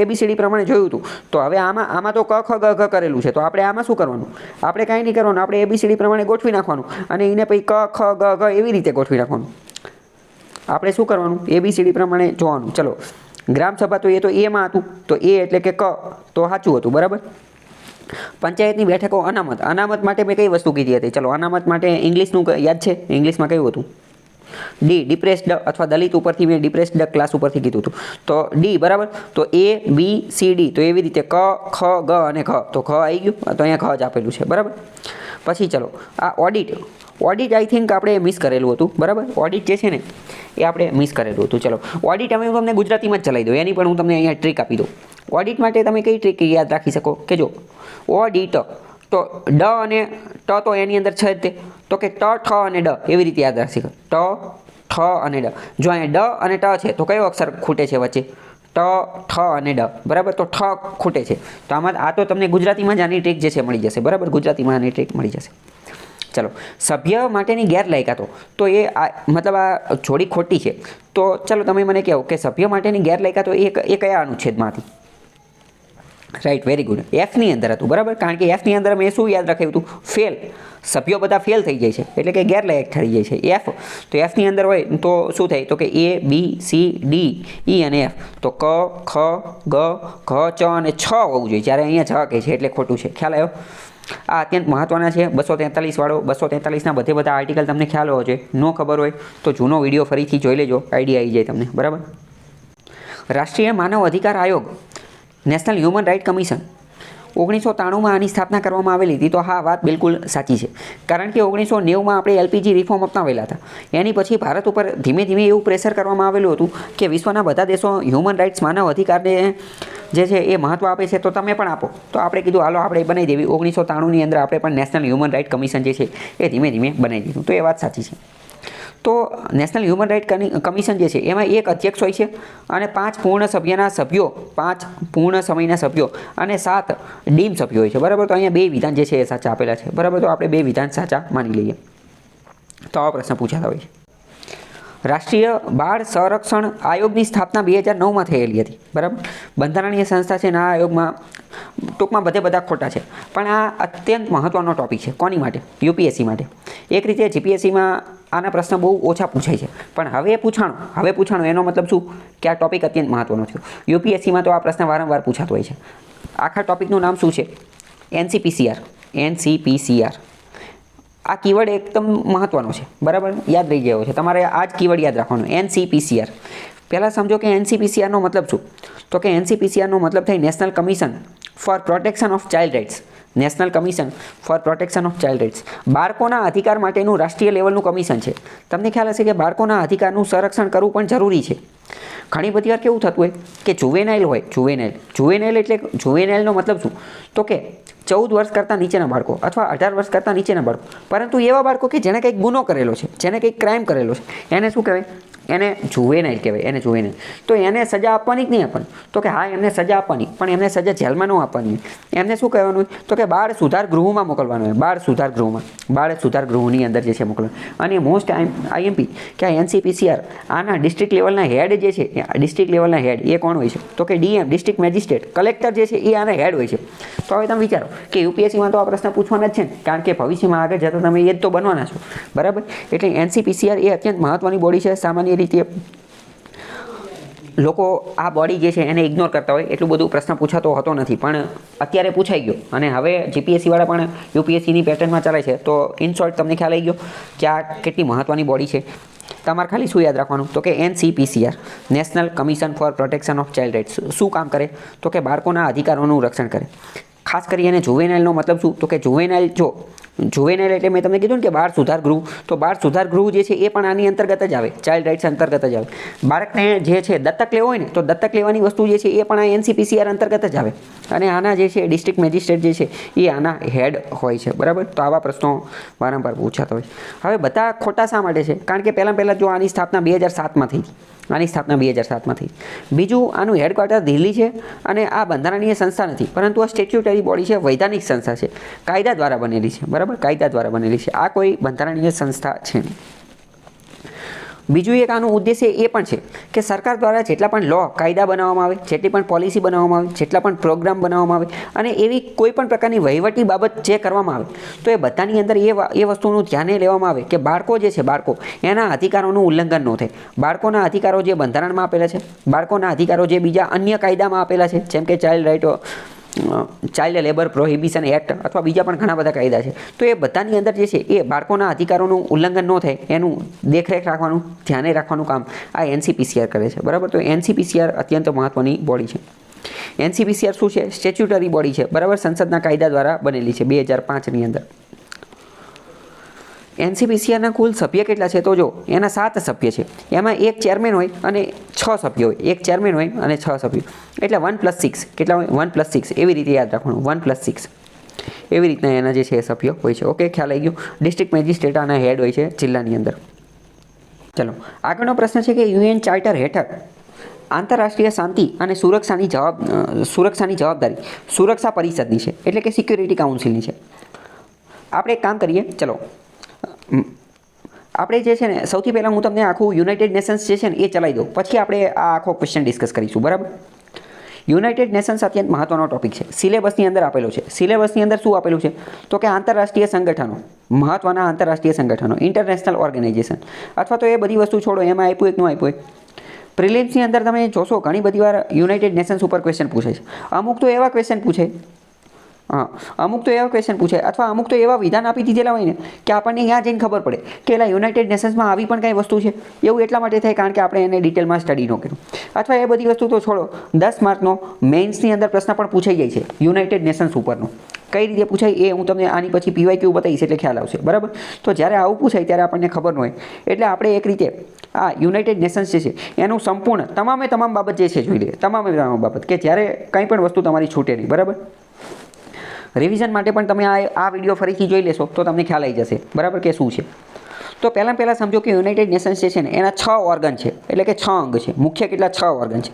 ABCD પ્રમાણે જોયું હતું. તો હવે આમાં તો ક ખ ગ ઘ કરેલું છે, તો આપણે આમાં શું કરવાનું? આપણે કાંઈ નહીં કરવાનું, આપણે ABCD પ્રમાણે ગોઠવી નાખવાનું અને એને પછી ક ખ ગ ઘ એવી રીતે ગોઠવી નાખવાનું. આપણે શું કરવાનું? ABCD પ્રમાણે જોવાનું. ચલો, ગ્રામસભા તો એ તો એમાં હતું, તો એ એટલે કે ક તો સાચું હતું. બરાબર, પંચાયતની બેઠકો અનામત. અનામત માટે મેં કઈ વસ્તુ કીધી હતી? ચલો, અનામત માટે ઇંગ્લિશનું યાદ છે? ઇંગ્લિશમાં કયું હતું? ડી, ડિપ્રેસ્ડ અથવા દલિત ઉપરથી મેં ડિપ્રેસ્ડ ક્લાસ ઉપરથી કીધું હતું. તો ડી. બરાબર, તો ABCD તો એવી રીતે ક ખ ગ અને ઘ, તો ઘ આવી ગયું, તો અહીંયા ઘ જ આપેલું છે. બરાબર, પછી ચલો, આ ઓડિટ આઈ થિંક આપણે મિસ કરેલું હતું. બરાબર, ઓડિટ જે છે ને એ આપણે મિસ કરેલું હતું. ચલો, ઓડિટ હવે હું તમને ગુજરાતીમાં જ ચલાવી દઉં, એની પણ હું તમને અહીંયા ટ્રીક આપી દઉં. ઓડિટ માટે તમે કઈ ટ્રીક યાદ રાખી શકો કે જો ઓડિટ તો ડ અને ટ તો એની અંદર છે જ તે, તો કે ટ ઠ અને ડ એવી રીતે યાદ રાખી શકો. ટ ઠ અને ડ. જો અહીંયા ડ અને ટ છે તો કયો અક્ષર ખૂટે છે વચ્ચે? ટ ઠ અને ડ. બરાબર, તો ઠ ખૂટે છે. તો આમાં આ તો તમને ગુજરાતીમાં જ આની ટ્રીક જે છે મળી જશે. બરાબર, ગુજરાતીમાં આની ટ્રીક મળી જશે. ચલો, સભ્ય માટેની ગેરલાયકાતો, તો એ મતલબ આ જોડી ખોટી છે. તો ચલો તમે મને કહો કે સભ્ય માટેની ગેરલાયકાતો એ કયા અનુચ્છેદમાં હતી? Right, very good. Fની અંદર હતું. બરાબર, કારણ કે Fની અંદર મેં શું યાદ રાખ્યું હતું? ફેલ. સભ્યો બધા ફેલ થઈ જાય છે એટલે કે ગેરલાયક થઈ જાય છે. F તો Fની અંદર હોય તો શું થાય? તો કે A B C D E અને F. તો ક ખ ગ ઘ ચ અને છ હોવું જોઈએ, જ્યારે અહીંયા છ કહે છે એટલે ખોટું છે. ખ્યાલ આવ્યો? આ અત્યંત મહત્ત્વના છે. 243 વાળો, 243ના બધા આર્ટિકલ તમને ખ્યાલ હોવો જોઈએ. ન ખબર હોય તો જૂનો વિડીયો ફરીથી જોઈ લેજો, આઈડિયા આવી જાય તમને. બરાબર, રાષ્ટ્રીય માનવ અધિકાર આયોગ, નેશનલ હ્યુમન રાઇટ કમિશન 1993માં આની સ્થાપના કરવામાં આવેલી હતી. તો હા, વાત બિલકુલ સાચી છે. કારણ કે 1990માં આપણે LPG રિફોર્મ અપનાવેલા હતા. એની પછી ભારત ઉપર ધીમે ધીમે એવું પ્રેશર કરવામાં આવેલું હતું કે વિશ્વના બધા દેશો હ્યુમન રાઇટ્સ માનવ અધિકારને જે છે એ મહત્ત્વ આપે છે, તો તમે પણ આપો. તો આપણે કીધું હાલો આપણે બનાવી દેવી. 1993ની અંદર આપણે પણ નેશનલ હ્યુમન રાઇટ કમિશન જે છે એ ધીમે ધીમે બનાવી દીધું. તો એ વાત સાચી છે. તો નેશનલ હ્યુમન રાઇટ કમિશન જે છે એમાં એક અધ્યક્ષ હોય છે અને 5 પૂર્ણ સમયના સભ્યો અને 7 ડીમ સભ્યો હોય છે. બરાબર, તો અહીંયા 2 વિધાન જે છે એ સાચા આપેલા છે. બરાબર, તો આપણે 2 વિધાન સાચા માની લઈએ. તો આવા પ્રશ્ન પૂછાતા હોય છે. રાષ્ટ્રીય બાળ સંરક્ષણ આયોગની સ્થાપના 2009માં થયેલી હતી. બરાબર, બંધારણીય સંસ્થા છે અને આ આયોગમાં ટૂંકમાં બધા ખોટા છે. પણ આ અત્યંત મહત્ત્વનો ટોપિક છે. કોની માટે? UPSC માટે. એક રીતે GPSCમાં આના પ્રશ્ન બહુ ઓછા પૂછાય છે, પણ હવે પૂછાણો એનો મતલબ શું કે આ ટોપિક અત્યંત મહત્ત્વનો છે. UPSCમાં તો આ પ્રશ્ન વારંવાર પૂછાતો હોય છે. આખા ટોપિકનું નામ શું છે? NCPCR. આ કીવર્ડ એકદમ મહત્ત્વનો છે. બરાબર, યાદ રહી ગયો છે તમારે. આ જ કીવર્ડ યાદ રાખવાનો, NCPCR. પહેલાં સમજો કે NCPCRનો મતલબ શું? તો કે NCPCRનો મતલબ થાય national commission for protection of child rights. National commission for protection of child rights. બાળકોના અધિકાર માટેનું રાષ્ટ્રીય લેવલનું કમિશન છે. તમને ખ્યાલ હશે કે બાળકોના અધિકારનું સંરક્ષણ કરવું પણ જરૂરી છે. ઘણી બધી વાર કેવું થતું હોય કે જુવેનાઇલ હોય, જુવેનાઇલ એટલે જુવેનાઇલનો મતલબ શું? તો કે 14 વર્ષ કરતાં નીચેના બાળકો અથવા 18 વર્ષ કરતાં નીચેના બાળકો. પરંતુ એવા બાળકો કે જેણે કંઈક ગુનો કરેલો છે, જેણે કંઈક ક્રાઇમ કરેલો છે, એને શું કહેવાય? એને જુવેનાઇલ કહેવાય. એને જુવેનાઇલ. તો એને સજા આપવાની કે નહીં આપવાની? તો કે હા, એમને સજા આપવાની, પણ એમને સજા જેલમાં ન આપવાની. એમને શું કહેવાનું? તો કે બાળ સુધાર ગૃહમાં મોકલવાનું હોય. બાળ સુધાર ગૃહની અંદર જે છે મોકલવાનું. અને મોસ્ટ IMP કે આ NCPCR આના ડિસ્ટ્રિક્ટ લેવલના હેડ જે છે, ડિસ્ટ્રિક્ટ લેવલના હેડ એ કોણ હોય છે? તો કે DM, ડિસ્ટ્રિક્ટ મેજિસ્ટ્રેટ, કલેક્ટર જે છે એ આના હેડ હોય છે. તો હવે તમે વિચારો કે યુપીએસસીમાં તો આ પ્રશ્ન પૂછવાના જ છે ને, કારણ કે ભવિષ્યમાં આગળ જતાં તમે એ જ તો બનવાના છો, બરાબર. એટલે એનસીપીસીઆર એ અત્યંત મહત્ત્વની બોડી છે. સામાન્ય રીતે લોકો આ બોડી જે છે એને ઇગ્નોર કરતા હોય, એટલું બધું પ્રશ્ન પૂછાતો હોતો નથી, પણ અત્યારે પૂછાઈ ગયો અને હવે જીપીએસસીવાળા પણ યુપીએસસીની પેટર્નમાં ચાલે છે. તો ઇન શોર્ટ તમને ખ્યાલ આવી ગયો કે આ કેટલી મહત્ત્વની બોડી છે. તમારે ખાલી શું યાદ રાખવાનું તો કે NCPCR national commission for protection of child rights શું કામ કરે તો કે બાળકોના અધિકારોનું રક્ષણ કરે. ખાસ કરીને જુવેનાઇલનો મતલબ શું તો કે જુવેનાઇલ એટલે મેં તમને કીધું ને કે બાળ સુધાર ગૃહ, તો બાળ સુધાર ગૃહ જે છે એ પણ આની અંતર્ગત જ આવે, ચાઇલ્ડ રાઇટ્સ અંતર્ગત જ આવે. બાળકને જે છે દત્તક લેવો હોય ને તો દત્તક લેવાની વસ્તુ જે છે એ પણ આ એનસીપીસીઆર અંતર્ગત જ આવે અને આના જે છે ડિસ્ટ્રિક્ટ મેજિસ્ટ્રેટ જે છે એ આના હેડ હોય છે, બરાબર. તો આવા પ્રશ્નો વારંવાર પૂછાતા હોય. હવે બધા ખોટા શા માટે છે? કારણ કે પહેલાં જો આની સ્થાપના 2007માં થઈ હતી. બીજું, આનું હેડક્વાર્ટર દિલ્હી છે અને આ બંધારણીય સંસ્થા નથી, પરંતુ આ સ્ટેચ્યુટરી બોડી છે, વૈધાનિક સંસ્થા છે, કાયદા દ્વારા બનેલી છે, બરાબર. કાયદા દ્વારા બનેલી છે, આ કોઈ બંધારણીય સંસ્થા છે નહીં. બીજું એક આનું ઉદ્દેશ્ય એ પણ છે કે સરકાર દ્વારા જેટલા પણ લો કાયદા બનાવવામાં આવે, જેટલી પણ પોલિસી બનાવવામાં આવે, જેટલા પણ પ્રોગ્રામ બનાવવામાં આવે અને એવી કોઈ પણ પ્રકારની વહીવટી બાબત જે કરવામાં આવે તો એ બધાની અંદર એ વસ્તુનું ધ્યાને લેવામાં આવે કે બાળકો જે છે એના અધિકારોનું ઉલ્લંઘન ન થાય. બાળકોના અધિકારો જે બંધારણમાં આપેલા છે, બાળકોના અધિકારો જે બીજા અન્ય કાયદામાં આપેલા છે, જેમ કે ચાઇલ્ડ લેબર પ્રોહિબિશન એક્ટ અથવા બીજા પણ ઘણા બધા કાયદા છે, તો એ બધાની અંદર જે છે એ બાળકોના અધિકારોનું ઉલ્લંઘન ન થાય એનું દેખરેખ રાખવાનું, ધ્યાને રાખવાનું કામ આ એનસીપીસીઆર કરે છે, બરાબર. તો એનસીપીસીઆર અત્યંત મહત્ત્વની બોડી છે. એનસીપીસીઆર શું છે? સ્ટેચ્યુટરી બોડી છે, બરાબર. સંસદના કાયદા દ્વારા બનેલી છે 2005ની અંદર. એનસીપીસીઆરના કુલ સભ્ય કેટલા છે તો જો એના 7 સભ્ય છે. એમાં એક ચેરમેન હોય અને 6 સભ્યો હોય, એક ચેરમેન હોય અને 6 સભ્યો, એટલે 1+6 કેટલા હોય? 1+6 એવી રીતે યાદ રાખવાનું, 1+6 એવી રીતના એના જે છે એ સભ્યો હોય છે. ઓકે, ખ્યાલ આવી ગયો. ડિસ્ટ્રિક્ટ મેજિસ્ટ્રેટ આના હેડ હોય છે જિલ્લાની અંદર. ચલો, આગળનો પ્રશ્ન છે કે યુએન ચાર્ટર હેઠળ આંતરરાષ્ટ્રીય શાંતિ અને સુરક્ષાની જવાબદારી સુરક્ષા પરિષદની છે, એટલે કે સિક્યુરિટી કાઉન્સિલની છે. આપણે એક કામ કરીએ, ચલો આપણે જે છે ને સૌથી પહેલાં હું તમને આખું યુનાઇટેડ નેશન્સ જે છે ને એ ચલાવી દઉં, પછી આપણે આ આખો ક્વેશ્ચન ડિસ્કસ કરીશું, બરાબર. યુનાઇટેડ નેશન્સ અત્યંત મહત્ત્વનો ટોપિક છે, સિલેબસની અંદર આપેલો છે. સિલેબસની અંદર શું આપેલું છે તો કે આંતરરાષ્ટ્રીય સંગઠનો, મહત્ત્વના આંતરરાષ્ટ્રીય સંગઠનો, ઇન્ટરનેશનલ ઓર્ગેનાઇઝેશન, અથવા તો એ બધી વસ્તુ છોડો, એમાં આપ્યું એક ન આપ્યું એક. પ્રિલિમ્સની અંદર તમે જોશો ઘણી બધી વાર યુનાઇટેડ નેશન્સ ઉપર ક્વેશ્ચન પૂછે છે. અમુક તો એવા ક્વેશ્ચન પૂછે અથવા અમુક તો એવા વિધાન આપી દીધેલા હોય ને કે આપણને ત્યાં જઈને ખબર પડે કે એલા યુનાઇટેડ નેશન્સમાં આવી પણ કંઈ વસ્તુ છે. એવું એટલા માટે થાય કારણ કે આપણે એને ડિટેલમાં સ્ટડી ન કર્યું. અથવા એ બધી વસ્તુ તો છોડો, 10 માર્કનો મેઇન્સની અંદર પ્રશ્ન પણ પૂછાઈ જાય છે યુનાઇટેડ નેશન્સ ઉપરનો. કઈ રીતે પૂછાય એ હું તમને આની પછી PYQ બતાવીશ એટલે ખ્યાલ આવશે, બરાબર. તો જ્યારે આવું પૂછાય ત્યારે આપણને ખબર ન હોય, એટલે આપણે એક રીતે આ યુનાઇટેડ નેશન્સ જે છે એનું સંપૂર્ણ તમામ બાબત જે છે જોઈ લઈએ, તમામ બાબત કે જ્યારે કંઈ પણ વસ્તુ તમારી છૂટે નહીં, બરાબર. રિવિઝન માટે પણ તમે આ વિડીયો ફરીથી જોઈ લેશો તો તમને ખ્યાલ આવી જશે, બરાબર, કે શું છે. તો પહેલાં સમજો કે યુનાઇટેડ નેશન્સ જે છે ને એના 6 ઓર્ગન છે, એટલે કે 6 અંગ છે. મુખ્ય કેટલા? 6 ઓર્ગન છે.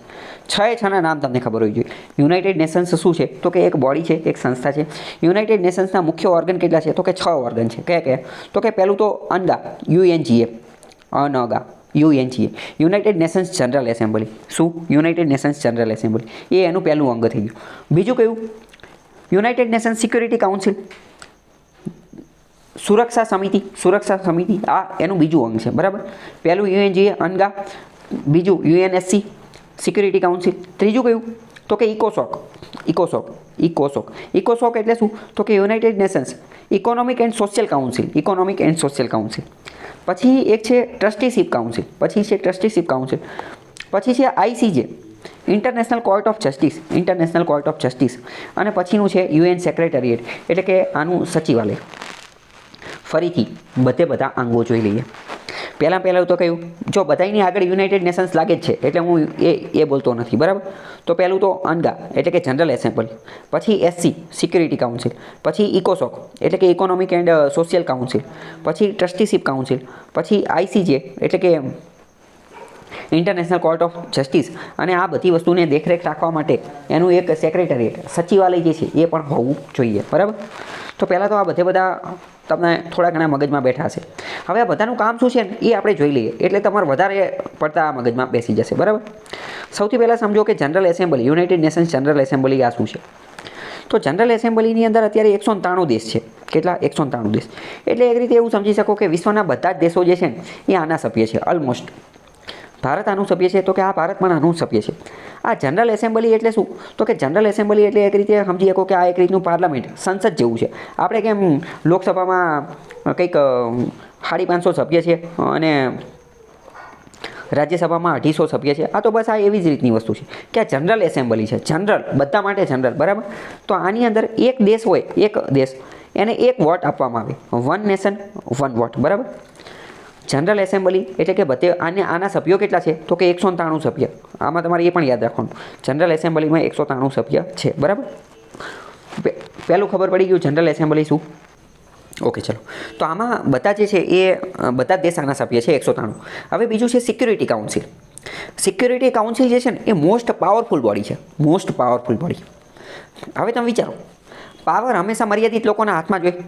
6ના નામ તમને ખબર હોવી જોઈએ. યુનાઇટેડ નેશન્સ શું છે તો કે એક બોડી છે, એક સંસ્થા છે. યુનાઇટેડ નેશન્સના મુખ્ય ઓર્ગન કેટલા છે તો કે 6 ઓર્ગન છે. કયા? તો કે પહેલું તો UNGA, United Nations general assembly. શું? યુનાઇટેડ નેશન્સ જનરલ એસેમ્બલી, એ એનું પહેલું અંગ થઈ ગયું. બીજું કયું? યુનાઇટેડ નેશન્સ સિક્યુરિટી કાઉન્સિલ, સુરક્ષા સમિતિ, આ એનું બીજું અંગ છે, બરાબર. પહેલું UNGA, બીજું UNSC સિક્યુરિટી કાઉન્સિલ. ત્રીજું કયું તો કે ઇકોસોક એટલે શું તો કે United Nations economic and social council. પછી એક છે ટ્રસ્ટીશિપ કાઉન્સિલ, પછી છે ICJ, international court of justice, અને પછીનું છે UN સેક્રેટરીએટ, એટલે કે આનું સચિવાલય. ફરીથી બધા અંગો જોઈ લઈએ. પહેલાં તો કયું? જો બધાની આગળ યુનાઇટેડ નેશન્સ લાગે જ છે એટલે હું એ બોલતો નથી, બરાબર. તો પહેલું તો UNGA એટલે કે જનરલ એસેમ્બલી, પછી SC સિક્યુરિટી કાઉન્સિલ, પછી ઇકોસોક એટલે કે ઇકોનોમિક એન્ડ સોશિયલ કાઉન્સિલ, પછી ટ્રસ્ટીશિપ કાઉન્સિલ, પછી ICJ એટલે કે ઇન્ટરનેશનલ કોર્ટ ઓફ જસ્ટિસ, અને આ બધી વસ્તુને દેખરેખ રાખવા માટે એનું એક સેક્રેટરીએટ, સચિવાલય જે છે એ પણ હોવું જોઈએ, બરાબર. તો પહેલાં તો આ બધા તમને થોડા ઘણા મગજમાં બેઠા છે. હવે આ બધાનું કામ શું છે ને એ આપણે જોઈ લઈએ, એટલે તમારે વધારે પડતા મગજમાં બેસી જશે, બરાબર. સૌથી પહેલાં સમજો કે general assembly, United Nations general assembly આ શું છે? તો જનરલ એસેમ્બલીની અંદર અત્યારે 193 દેશ છે. કેટલા? 193 દેશ. એટલે એક રીતે એવું સમજી શકો કે વિશ્વના બધા જ દેશો જે છે ને એ આના સભ્ય છે ઓલમોસ્ટ. ભારત આનું સભ્ય છે, તો કે આ ભારત પણ આનું સભ્ય છે. આ જનરલ એસેમ્બલી એટલે શું? તો કે જનરલ એસેમ્બલી એટલે એક રીતે સમજી શકો કે આ એક રીતનું પાર્લામેન્ટ, સંસદ જેવું છે. આપણે કેમ લોકસભામાં કંઈક 550 સભ્ય છે અને રાજ્યસભામાં 250 સભ્ય છે. આ તો બસ આ એવી જ રીતની વસ્તુ છે કે આ જનરલ એસેમ્બલી છે. જનરલ, બધા માટે જનરલ, બરાબર. તો આની અંદર એક દેશ હોય, એક દેશ, એને એક વોટ આપવામાં આવે. વન નેશન વન વોટ, બરાબર. જનરલ એસેમ્બલી એટલે કે બધે આના સભ્યો કેટલા છે? તો કે 193 સભ્ય. આમાં તમારે એ પણ યાદ રાખવાનું, જનરલ એસેમ્બલીમાં 193 સભ્ય છે, બરાબર. પહેલું ખબર પડી ગયું જનરલ એસેમ્બલી શું? ઓકે, ચલો. તો આમાં બધા જે છે એ બધા દેશ આના સભ્ય છે 193. હવે બીજું છે સિક્યુરિટી કાઉન્સિલ. સિક્યુરિટી કાઉન્સિલ જે છે ને એ મોસ્ટ પાવરફુલ બોડી છે, મોસ્ટ પાવરફુલ બોડી. હવે તમે વિચારો, પાવર હંમેશા મર્યાદિત લોકોના હાથમાં જ હોય,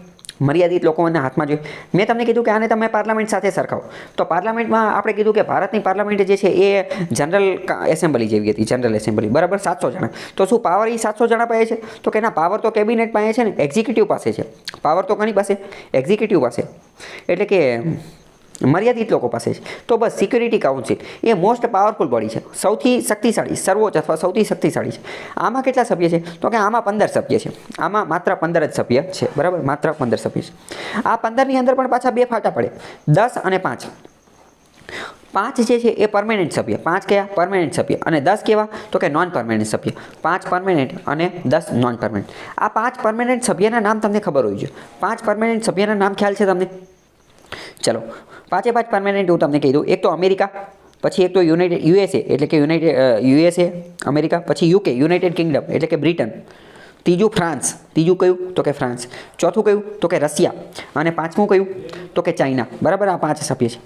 મર્યાદિત લોકોના હાથમાં જ હોય. મેં તમને કીધું કે આને તમે પાર્લામેન્ટ સાથે સરખાવો, તો પાર્લામેન્ટમાં આપણે કીધું કે ભારતની પાર્લામેન્ટ જે છે એ જનરલ એસેમ્બલી જેવી હતી, જનરલ એસેમ્બલી, બરાબર. 700 જણા. તો શું પાવર એ 700 જણા પાસે છે? તો કે ના, પાવર તો કેબિનેટ પાસે છે ને, એક્ઝિક્યુટિવ પાસે છે. પાવર તો કોની પાસે? એક્ઝિક્યુટિવ પાસે. એટલે કે મર્યાદિત લોકો પાસે છે. તો બસ સિક્યુરિટી કાઉન્સિલ એ મોસ્ટ પાવરફુલ બોડી છે, સૌથી શક્તિશાળી, સર્વોચ્ચ અથવા સૌથી શક્તિશાળી છે. આમાં કેટલા સભ્ય છે? તો કે આમાં 15 સભ્ય છે. આમાં માત્ર 15 જ સભ્ય છે, બરાબર. માત્ર 15 સભ્ય છે. આ 15ની અંદર પણ પાછા બે ફાટા પડે, 10 અને 5. 5 જે છે એ પરમેનન્ટ સભ્ય. 5 કયા? પરમેનન્ટ સભ્ય. અને 10 કેવા? તો કે નોન પરમેનન્ટ સભ્ય. 5 પરમેનન્ટ અને 10 નોન પરમેનન્ટ. આ 5 પરમેનન્ટ સભ્યના નામ તમને ખબર હોવી જોઈએ. 5 પરમેનન્ટ સભ્યના નામ ખ્યાલ છે તમને? ચલો, 5 પરમેનન્ટ હું તમને કહી દઉં. એક તો અમેરિકા, પછી એક તો યુએસએ એટલે કે યુએસએ અમેરિકા, પછી યુકે યુનાઇટેડ કિંગડમ એટલે કે બ્રિટન, ત્રીજું ફ્રાન્સ, ત્રીજું કયું? તો કે ફ્રાન્સ, ચોથું કયું? તો કે રશિયા, અને પાંચમું કયું? તો કે ચાઇના, બરાબર. આ 5 સભ્ય છે.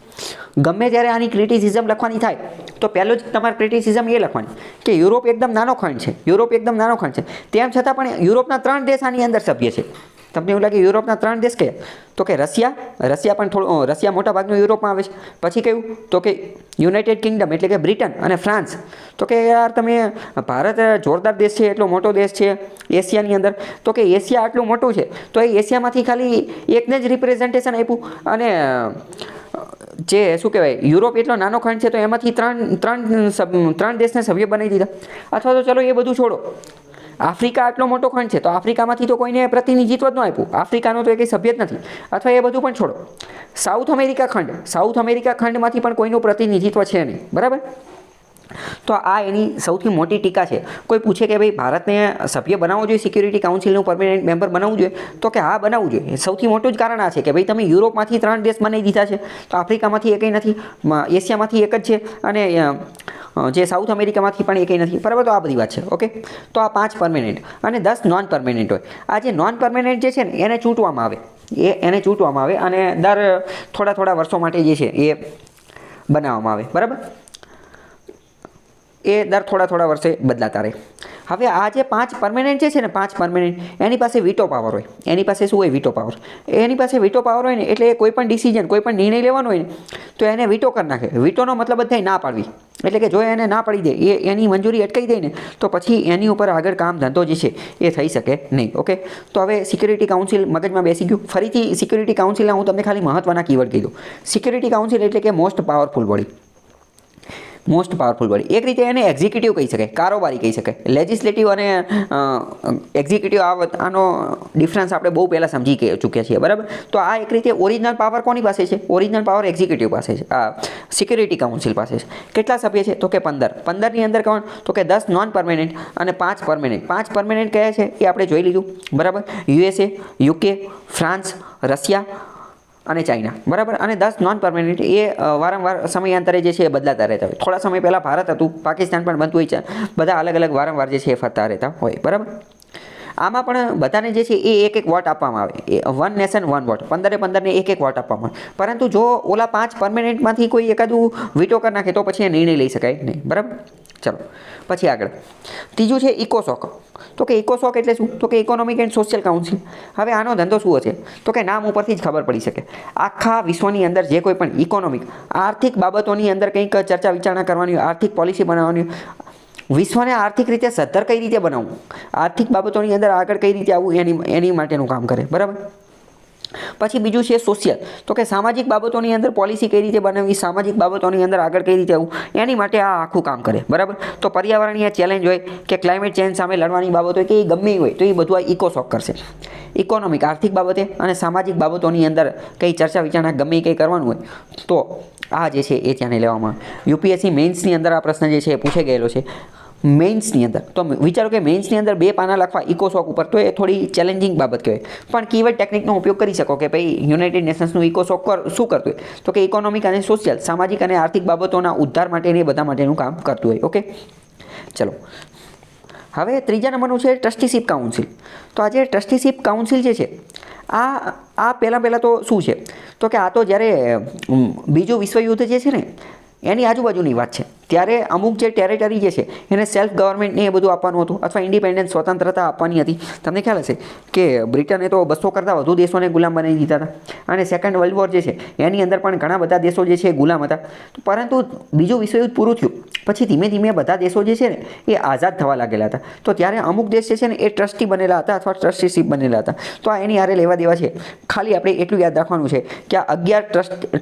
ગમે ત્યારે આની ક્રિટિસિઝમ લખવાની થાય તો પહેલું જ તમારે ક્રિટિસિઝમ એ લખવાની કે યુરોપ એકદમ નાનો ખંડ છે, યુરોપ એકદમ નાનો ખંડ છે. તેમ છતાં પણ યુરોપના 3 દેશ આની અંદર સભ્ય છે. તમને એવું લાગે યુરોપના 3 દેશ કયા? તો કે રશિયા પણ થોડું, રશિયા મોટા ભાગનું યુરોપમાં આવે છે. પછી કયું? તો કે યુનાઇટેડ કિંગડમ એટલે કે બ્રિટન અને ફ્રાન્સ. તો કે યાર તમે, ભારત જોરદાર દેશ છે, એટલો મોટો દેશ છે એશિયાની અંદર. તો કે એશિયા આટલું મોટું છે તો એ એશિયામાંથી ખાલી એકને જ રિપ્રેઝન્ટેશન આપ્યું, અને જે શું કહેવાય યુરોપ એટલો નાનો ખંડ છે તો એમાંથી ત્રણ દેશને સભ્ય બનાવી દીધા. અથવા તો ચલો એ બધું છોડો, આફ્રિકા આટલો મોટો ખંડ છે તો આફ્રિકામાંથી તો કોઈને પ્રતિનિધિત્વ જ ન આપ્યું, આફ્રિકાનો તો એ કંઈ સભ્ય જ નથી. અથવા એ બધું પણ છોડો, સાઉથ અમેરિકા ખંડમાંથી પણ કોઈનું પ્રતિનિધિત્વ છે નહીં, બરાબર. તો આ એની સૌથી મોટી ટીકા છે. કોઈ પૂછે કે ભાઈ ભારતને સભ્ય બનાવવો જોઈએ, સિક્યુરિટી કાઉન્સિલનું પરમેનન્ટ મેમ્બર બનાવવું જોઈએ, તો કે હા, બનાવવું જોઈએ. સૌથી મોટું જ કારણ આ છે કે ભાઈ તમે યુરોપમાંથી 3 દેશ બનાવી દીધા છે, તો આફ્રિકામાંથી એકય નથી, એશિયામાંથી એક જ છે, અને જે સાઉથ અમેરિકામાંથી પણ એકય નથી, બરાબર. તો આ બધી વાત છે, ઓકે. તો આ 5 પરમેનન્ટ અને 10 નોન પરમેનન્ટ હોય. આ જે નોન પરમેનન્ટ જે છે ને એને ચૂંટવામાં આવે, એને ચૂંટવામાં આવે અને દર થોડા વર્ષો માટે જે છે એ બનાવવામાં આવે, બરાબર. એ દર થોડા વર્ષે બદલાતા રહે. હવે આ જે 5 પરમેનન્ટ છે ને, 5 પરમેનન્ટ, એની પાસે વીટો પાવર હોય. એની પાસે શું હોય? Veto power. એની પાસે વીટો પાવર હોય ને એટલે કોઈ પણ ડિસિઝન, કોઈ પણ નિર્ણય લેવાનો હોય ને તો એને વીટો કરી નાખે. વીટોનો મતલબ જ થાય ના પાડવી. એટલે કે જો એને ના પાડી દે, એની મંજૂરી અટકાઈ દે ને, તો પછી એની ઉપર આગળ કામ ધંધો જે છે એ થઈ શકે નહીં, ઓકે. તો હવે સિક્યુરિટી કાઉન્સિલ મગજમાં બેસી ગયું. ફરીથી સિક્યુરિટી કાઉન્સિલના હું તમને ખાલી મહત્વના કીવર્ડ કહી દઉં. સિક્યુરિટી કાઉન્સિલ એટલે કે most powerful body. Most powerful body. એક રીતે એને એક્ઝિક્યુટિવ કહી શકાય, કારોબારી કહી શકાય. લેજિસ્લેટિવ અને એક્ઝિક્યુટિવ, આનો ડિફરન્સ આપણે બહુ પહેલાં સમજી ચૂક્યા છીએ, બરાબર. તો આ એક રીતે ઓરિજિનલ પાવર કોની પાસે છે? ઓરિજિનલ પાવર એક્ઝિક્યુટિવ પાસે છે, આ સિક્યુરિટી કાઉન્સિલ પાસે છે. કેટલા સભ્ય છે? તો કે 15. 15ની અંદર કોણ? તો કે 10 નોન પરમેનન્ટ અને 5 પરમેનન્ટ. 5 પરમેનન્ટ કયા છે એ આપણે જોઈ લીધું, બરાબર. યુએસએ, યુકે, ફ્રાન્સ, રશિયા અને ચાઇના, બરાબર. અને 10 નોન પરમેનન્ટ એ વારંવાર સમયાંતરે જે છે એ બદલાતા રહેતા હોય. થોડા સમય પહેલાં ભારત હતું, પાકિસ્તાન પણ બનતું હોય છે, બધા અલગ વારંવાર જે છે એ ફરતા રહેતા હોય, બરાબર. આમાં પણ બધાને જે છે એ એક વોટ આપવામાં આવે. એ વન નેશન વન વોટ, 15ને એક વોટ આપવામાં આવે. પરંતુ જો ઓલા 5 પરમેનન્ટમાંથી કોઈ એકાદું વીટો કરી નાખે તો પછી એ નિર્ણય લઈ શકાય નહીં, બરાબર. ચલો પછી આગળ ત્રીજું છે ઇકોસોક. તો કે ઇકોસોક એટલે શું? તો કે ઇકોનોમિક એન્ડ સોશિયલ કાઉન્સિલ. હવે આનો ધંધો શું હશે? તો કે નામ ઉપરથી જ ખબર પડી શકે. આખા વિશ્વની અંદર જે કોઈ પણ ઇકોનોમિક, આર્થિક બાબતોની અંદર કંઈક ચર્ચા વિચારણા કરવાની હોય, આર્થિક પોલિસી બનાવવાની હોય, વિશ્વને આર્થિક રીતે સદ્ધર કઈ રીતે બનાવવું, આર્થિક બાબતોની અંદર આગળ કઈ રીતે આવવું એની માટેનું કામ કરે, બરાબર. પછી બીજું છે સોશિયલ, તો કે સામાજિક બાબતોની અંદર પોલિસી કઈ રીતે બનાવવી, સામાજિક બાબતોની અંદર આગળ કઈ રીતે આવવું, એની માટે આ આખું કામ કરે, બરાબર. તો પર્યાવરણીય ચેલેન્જ હોય કે ક્લાઇમેટ ચેન્જ સામે લડવાની બાબત હોય કે એ ગમે હોય તો એ બધું આ ઇકોસોક કરશે. ઇકોનોમિક આર્થિક બાબતે અને સામાજિક બાબતોની અંદર કંઈ ચર્ચા વિચારણા ગમે કંઈ કરવાનું હોય તો આ જે છે એ ત્યાંને લેવામાં આવે. યુપીએસસી મેઇન્સની અંદર આ પ્રશ્ન જે છે એ પૂછાઈ ગયેલો છે. મેઇન્સની અંદર તો વિચારો કે મેઇન્સની અંદર 2 પાના લખવા ઇકોસોક ઉપર, તો એ થોડી ચેલેન્જિંગ બાબત કહેવાય. પણ કીવર્ડ ટેકનિકનો ઉપયોગ કરી શકો કે ભાઈ યુનાઇટેડ નેશન્સનું ઇકોસોક શું કરતું હોય, તો કે ઇકોનોમિક અને સોશિયલ, સામાજિક અને આર્થિક બાબતોના ઉદ્ધાર માટેની એ બધા માટેનું કામ કરતું હોય. ઓકે, ચલો હવે ત્રીજા નંબરનું છે ટ્રસ્ટીશિપ કાઉન્સિલ. તો આ જે ટ્રસ્ટીશિપ કાઉન્સિલ જે છે આ પહેલાં તો શું છે, તો કે આ તો જ્યારે બીજું વિશ્વયુદ્ધ જે છે ને એની આજુબાજુની વાત છે, ત્યારે અમુક જે ટેરેટરી જે છે એને સેલ્ફ ગવર્મેન્ટને એ બધું આપવાનું હતું અથવા ઇન્ડિપેન્ડન્સ સ્વતંત્રતા આપવાની હતી. તમને ખ્યાલ હશે કે બ્રિટને તો 200 કરતાં વધુ દેશોને ગુલામ બનાવી દીધા હતા, અને સેકન્ડ વર્લ્ડ વોર જે છે એની અંદર પણ ઘણા બધા દેશો જે છે એ ગુલામ હતા. પરંતુ બીજું વિશ્વયુદ્ધ પૂરું થયું પછી ધીમે ધીમે બધા દેશો જે છે ને એ આઝાદ થવા લાગેલા હતા. તો ત્યારે અમુક દેશ જે છે ને એ ટ્રસ્ટી બનેલા હતા અથવા ટ્રસ્ટીશીપ બનેલા હતા. તો આ એની હારે લેવા દેવા છે. ખાલી આપણે એટલું યાદ રાખવાનું છે કે આ 11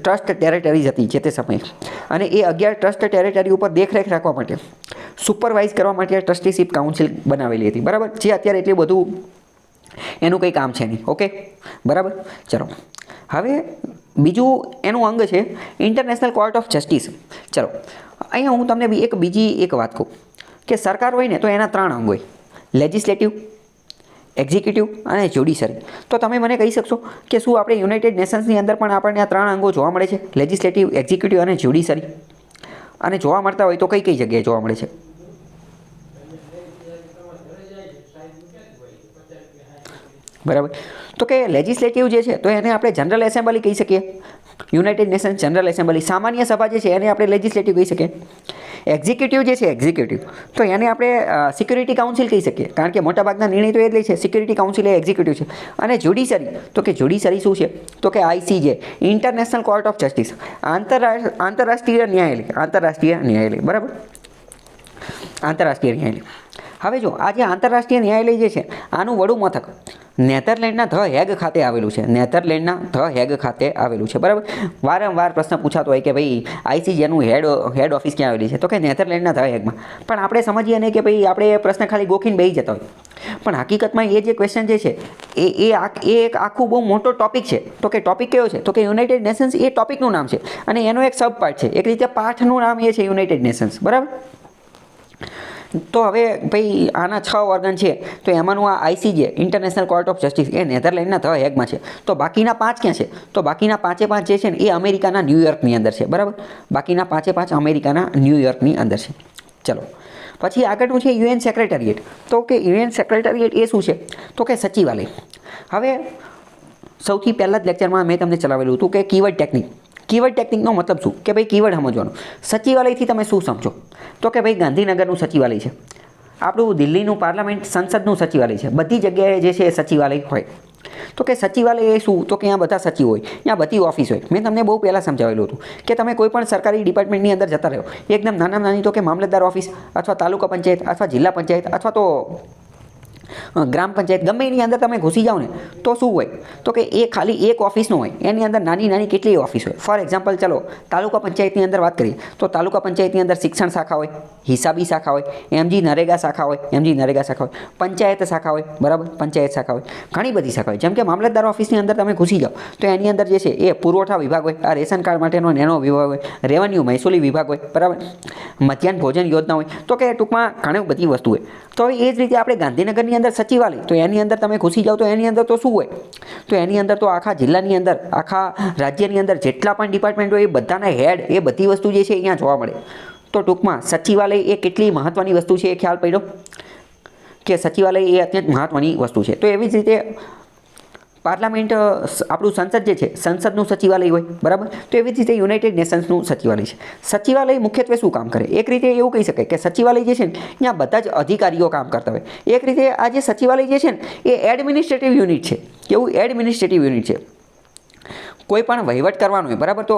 ટ્રસ્ટ ટેરેટરીઝ હતી જે તે સમયે, અને એ 11 ટ્રસ્ટ ટેરેટરી ઉપર દેખરેખ રાખવા માટે, સુપરવાઇઝ કરવા માટે ટ્રસ્ટીશિપ કાઉન્સિલ બનાવેલી હતી, બરાબર. જે અત્યારે એટલું બધું એનું કંઈ કામ છે નહીં. ઓકે, બરાબર. ચલો હવે બીજું એનું અંગ છે ઇન્ટરનેશનલ કોર્ટ ઓફ જસ્ટિસ. ચલો અહીંયા હું તમને બીજી એક વાત કહું કે સરકાર હોય ને તો એના 3 અંગ હોય: લેજિસ્લેટિવ, એક્ઝિક્યુટિવ અને જ્યુડિશરી. તો તમે મને કહી શકશો કે શું આપણે યુનાઇટેડ નેશન્સની અંદર પણ આપણને આ 3 અંગો જોવા મળે છે, લેજિસ્લેટિવ, એક્ઝિક્યુટિવ અને જ્યુડિશરી? અને જોવા મળતા હોય તો કઈ કઈ જગ્યાએ જોવા મળે છે? બરાબર. તો કે લેજિસ્લેટિવ જે છે તો એને આપણે જનરલ એસેમ્બલી કહી શકીએ, યુનાઇટેડ નેશન્સ જનરલ એસેમ્બલી, સામાન્ય સભા જે છે એને આપણે લેજિસ્લેટિવ કહી શકીએ. એક્ઝિક્યુટિવ જે છે એક્ઝિક્યુટિવ, તો એને આપણે સિક્યુરિટી કાઉન્સિલ કહી શકીએ, કારણ કે મોટાભાગના નિર્ણય તો એ જ લે છે. સિક્યુરિટી કાઉન્સિલ એ એક્ઝિક્યુટિવ છે. અને જ્યુડિશરી, તો કે જ્યુડિશરી શું છે, તો કે ICJ, international court of justice, આંતરરાષ્ટ્રીય ન્યાયાલય, બરાબર, આંતરરાષ્ટ્રીય ન્યાયાલય. હવે જો આ જે આંતરરાષ્ટ્રીય ન્યાયાલય જે છે આનું વડું મથક નેધરલેન્ડના ધ હેગ ખાતે આવેલું છે. નેધરલેન્ડના ધ હેગ ખાતે આવેલું છે, બરાબર. વારંવાર પ્રશ્ન પૂછાતો હોય કે ભાઈ ICJનું હેડ ઓફિસ ક્યાં આવેલી છે, તો કે નેધરલેન્ડના ધ હેગમાં. પણ આપણે સમજીએ નહીં કે ભાઈ આપણે એ પ્રશ્ન ખાલી ગોખીને બેસી જતા હોય, પણ હકીકતમાં એ જે ક્વેશ્ચન જે છે એ એક આખું બહુ મોટો ટોપિક છે. તો કે ટોપિક કયો છે, તો કે યુનાઇટેડ નેશન્સ એ ટોપિકનું નામ છે, અને એનો એક સબ પાર્ટ છે. એક રીતે પાઠનું નામ એ છે યુનાઇટેડ નેશન્સ, બરાબર. તો હવે ભાઈ આના 6 ઓર્ગન છે, તો એમાંનું આ ICJ, international court of justice, એ નેધરલેન્ડના ધ હેગમાં છે. તો બાકીના 5 ક્યાં છે, તો બાકીના 5 જે છે ને એ અમેરિકાના ન્યૂયોર્કની અંદર છે, બરાબર. બાકીના 5 અમેરિકાના ન્યૂયોર્કની અંદર છે. ચલો પછી આગળનું છે UN સેક્રેટરીએટ. તો કે UN સેક્રેટરીએટ એ શું છે, તો કે સચિવાલય. હવે સૌથી પહેલાં જ લેક્ચરમાં મેં તમને ચલાવેલું હતું કે કીવર્ડ ટેકનિક. કીવર્ડ ટેકનિકનો મતલબ શું, કે ભાઈ કીવર્ડ સમજવાનું. સચિવાલયથી તમે શું સમજો, તો કે ભાઈ ગાંધીનગરનું સચિવાલય છે, આપણું દિલ્હીનું પાર્લામેન્ટ સંસદનું સચિવાલય છે, બધી જગ્યાએ જે છે એ સચિવાલય હોય. તો કે સચિવાલય એ શું, તો કે ત્યાં બધા સચિવ હોય, ત્યાં બધી ઓફિસ હોય. મેં તમને બહુ પહેલાં સમજાવેલું હતું કે તમે કોઈ પણ સરકારી ડિપાર્ટમેન્ટની અંદર જતા રહો, એકદમ નાની, તો કે મામલતદાર ઓફિસ અથવા તાલુકા પંચાયત અથવા જિલ્લા પંચાયત અથવા તો ગ્રામ પંચાયત ગમે એની અંદર તમે ઘૂસી જાઓ ને તો શું હોય, તો કે એ ખાલી એક ઓફિસનું હોય, એની અંદર નાની કેટલી ઓફિસ હોય. ફોર એક્ઝામ્પલ ચલો તાલુકા પંચાયતની અંદર વાત કરીએ તો તાલુકા પંચાયતની અંદર શિક્ષણ શાખા હોય, હિસાબી શાખા હોય, નરેગા શાખા હોય, પંચાયત શાખા હોય, બરાબર, પંચાયત શાખા હોય, ઘણી બધી શાખા હોય. જેમ કે મામલતદાર ઓફિસની અંદર તમે ઘૂસી જાઓ તો એની અંદર જે છે એ પુરવઠા વિભાગ હોય, આ રેશન કાર્ડ માટેનો નેનો વિભાગ હોય, રેવન્યુ મહેસૂલી વિભાગ હોય, બરાબર, મધ્યાહન ભોજન યોજના હોય. તો કે ટૂંકમાં ઘણી બધી વસ્તુ હોય. તો એ જ રીતે આપણે ગાંધીનગરની અંદર સચિવાલય, તો એની અંદર તમે ઘૂસી જાઓ તો એની અંદર તો શું હોય, તો એની અંદર તો આખા જિલ્લાની અંદર, આખા રાજ્યની અંદર જેટલા પણ ડિપાર્ટમેન્ટ હોય એ બધાના હેડ, એ બધી વસ્તુ જે છે અહીંયા જોવા મળે. તો ટૂંકમાં સચિવાલય એ કેટલી મહત્ત્વની વસ્તુ છે એ ખ્યાલ પડ્યો કે સચિવાલય એ અત્યંત મહત્ત્વની વસ્તુ છે. તો એવી જ રીતે પાર્લામેન્ટ, આપણું સંસદ જે છે સંસદનું સચિવાલય હોય, બરાબર. તો એવી જ રીતે યુનાઇટેડ નેશન્સનું સચિવાલય છે. સચિવાલય મુખ્યત્વે શું કામ કરે, એક રીતે એવું કહી શકાય કે સચિવાલય જે છે ને ત્યાં બધા જ અધિકારીઓ કામ કરતા હોય. એક રીતે આ જે સચિવાલય જે છે ને એ એડમિનિસ્ટ્રેટિવ યુનિટ છે. કેવું એડમિનિસ્ટ્રેટિવ યુનિટ છે. કોઈ પણ વહીવટ કરવાનો હોય, બરાબર, તો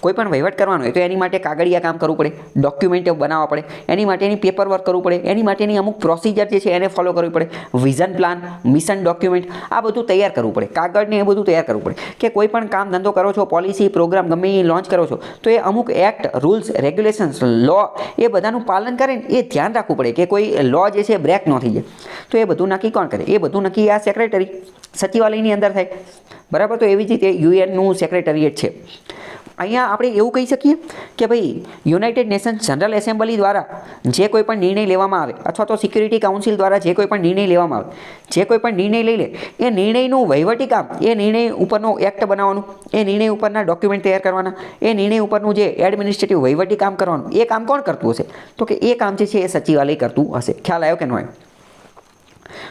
કોઈ પણ વહીવટ કરવાનો હોય તો એની માટે કાગળિયા કામ કરવું પડે, ડોક્યુમેન્ટ બનાવવા પડે, એની માટેની પેપર વર્ક કરવું પડે, એની માટેની અમુક પ્રોસિજર જે છે એને ફોલો કરવી પડે, વિઝન પ્લાન, મિશન ડોક્યુમેન્ટ, આ બધું તૈયાર કરવું પડે, કાગળને એ બધું તૈયાર કરવું પડે. કે કોઈ પણ કામ ધંધો કરો છો, પોલિસી પ્રોગ્રામ ગમે એ લોન્ચ કરો છો તો એ અમુક એક્ટ, રૂલ્સ, રેગ્યુલેશન્સ, લો એ બધાનું પાલન કરે ને એ ધ્યાન રાખવું પડે કે કોઈ લો જે છે બ્રેક ન થઈ જાય. તો એ બધું નક્કી કોણ કરે? એ બધું નક્કી આ સેક્રેટરી સચિવાલયની અંદર થાય, બરાબર. તો એવી જ રીતે યુએનનું સેક્રેટરીએટ છે. અહીંયા આપણે એવું કહી શકીએ કે ભાઈ યુનાઇટેડ નેશન્સ જનરલ એસેમ્બલી દ્વારા જે કોઈ પણ નિર્ણય લેવામાં આવે અથવા તો સિક્યુરિટી કાઉન્સિલ દ્વારા જે કોઈ પણ નિર્ણય લેવામાં આવે, જે કોઈ પણ નિર્ણય લઈ લે એ નિર્ણયનું વહીવટી કામ, એ નિર્ણય ઉપરનો એક્ટ બનાવવાનું, એ નિર્ણય ઉપરના ડોક્યુમેન્ટ તૈયાર કરવાના, એ નિર્ણય ઉપરનું જે એડમિનિસ્ટ્રેટિવ વહીવટી કામ કરવાનું, એ કામ કોણ કરતું હશે? તો કે એ કામ જે છે એ સચિવાલય કરતું હશે. ખ્યાલ આવ્યો કે ન આવ્યો?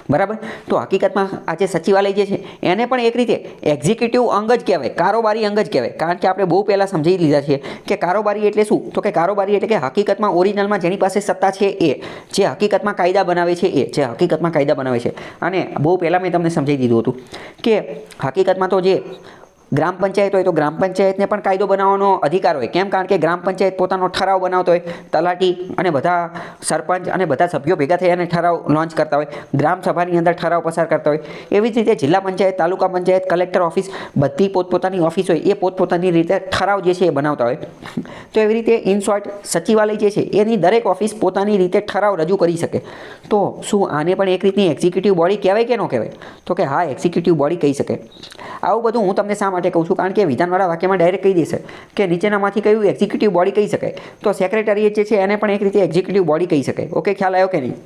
બરાબર. તો હકીકતમાં આ જે સચિવાલય જે છે એને પણ એક રીતે એક્ઝિક્યુટિવ અંગ જ કહેવાય, કારોબારી અંગ જ કહેવાય. કારણ કે આપણે બહુ પહેલાં સમજી લીધા છીએ કે કારોબારી એટલે શું? તો કે કારોબારી એટલે કે હકીકતમાં ઓરિજિનલમાં જેની પાસે સત્તા છે એ, જે હકીકતમાં કાયદા બનાવે છે એ, જે હકીકતમાં કાયદા બનાવે છે. અને બહુ પહેલાં મેં તમને સમજાવી દીધું હતું કે હકીકતમાં તો જે ગ્રામ પંચાયત હોય તો ગ્રામ પંચાયતને પણ કાયદો બનાવવાનો અધિકાર હોય. કેમ? કારણ કે ગ્રામ પંચાયત પોતાનો ઠરાવ બનાવતો હોય, તલાટી અને બધા સરપંચ અને બધા સભ્યો ભેગા થઈ અને ઠરાવ લોન્ચ કરતા હોય, ગ્રામ સભાની અંદર ઠરાવ પસાર કરતા હોય. એવી જ રીતે જિલ્લા પંચાયત, તાલુકા પંચાયત, કલેક્ટર ઓફિસ, બધી પોતપોતાની ઓફિસ હોય, એ પોતપોતાની રીતે ઠરાવ જે છે એ બનાવતા હોય. તો એવી રીતે ઇન શોર્ટ સચિવાલય જે છે એની દરેક ઓફિસ પોતાની રીતે ઠરાવ રજૂ કરી શકે. તો શું આને પણ એક રીતની એક્ઝિક્યુટિવ બોડી કહેવાય કે ન કહેવાય? તો કે હા, એક્ઝિક્યુટિવ બોડી કહી શકે. આવું બધું હું તમને શા માટે કહું છું? કારણ કે વિધાનવાળા વાક્યમાં ડાયરેક્ટ કહી દેશે કે નીચેનામાંથી કયું એક્ઝિક્યુટિવ બોડી કહી શકાય? તો સેક્રેટરીએટ જે છે એને પણ એક રીતે એક્ઝિક્યુટિવ બોડી કહી શકાય. ઓકે, ખ્યાલ આવ્યો કે નહીં?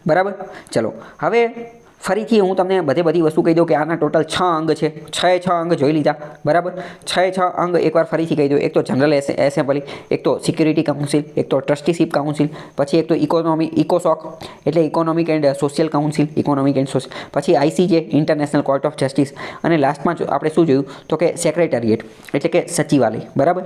બરાબર. ચલો હવે ફરીથી હું તમને બધી વસ્તુ કહી દઉં કે આના ટોટલ 6 અંગ છે. 6 અંગ જોઈ લીધા, બરાબર. 6 અંગ એકવાર ફરીથી કહી દઉં. એક તો જનરલ એસેમ્બલી, એક તો સિક્યુરિટી કાઉન્સિલ, એક તો ટ્રસ્ટીશિપ કાઉન્સિલ, પછી એક તો ઇકોસોક એટલે economic and social council, economic and social, પછી આઈસીજે ઇન્ટરનેશનલ કોર્ટ ઓફ જસ્ટિસ, અને લાસ્ટમાં આપણે શું જોયું તો કે સેક્રેટરીએટ એટલે કે સચિવાલય, બરાબર.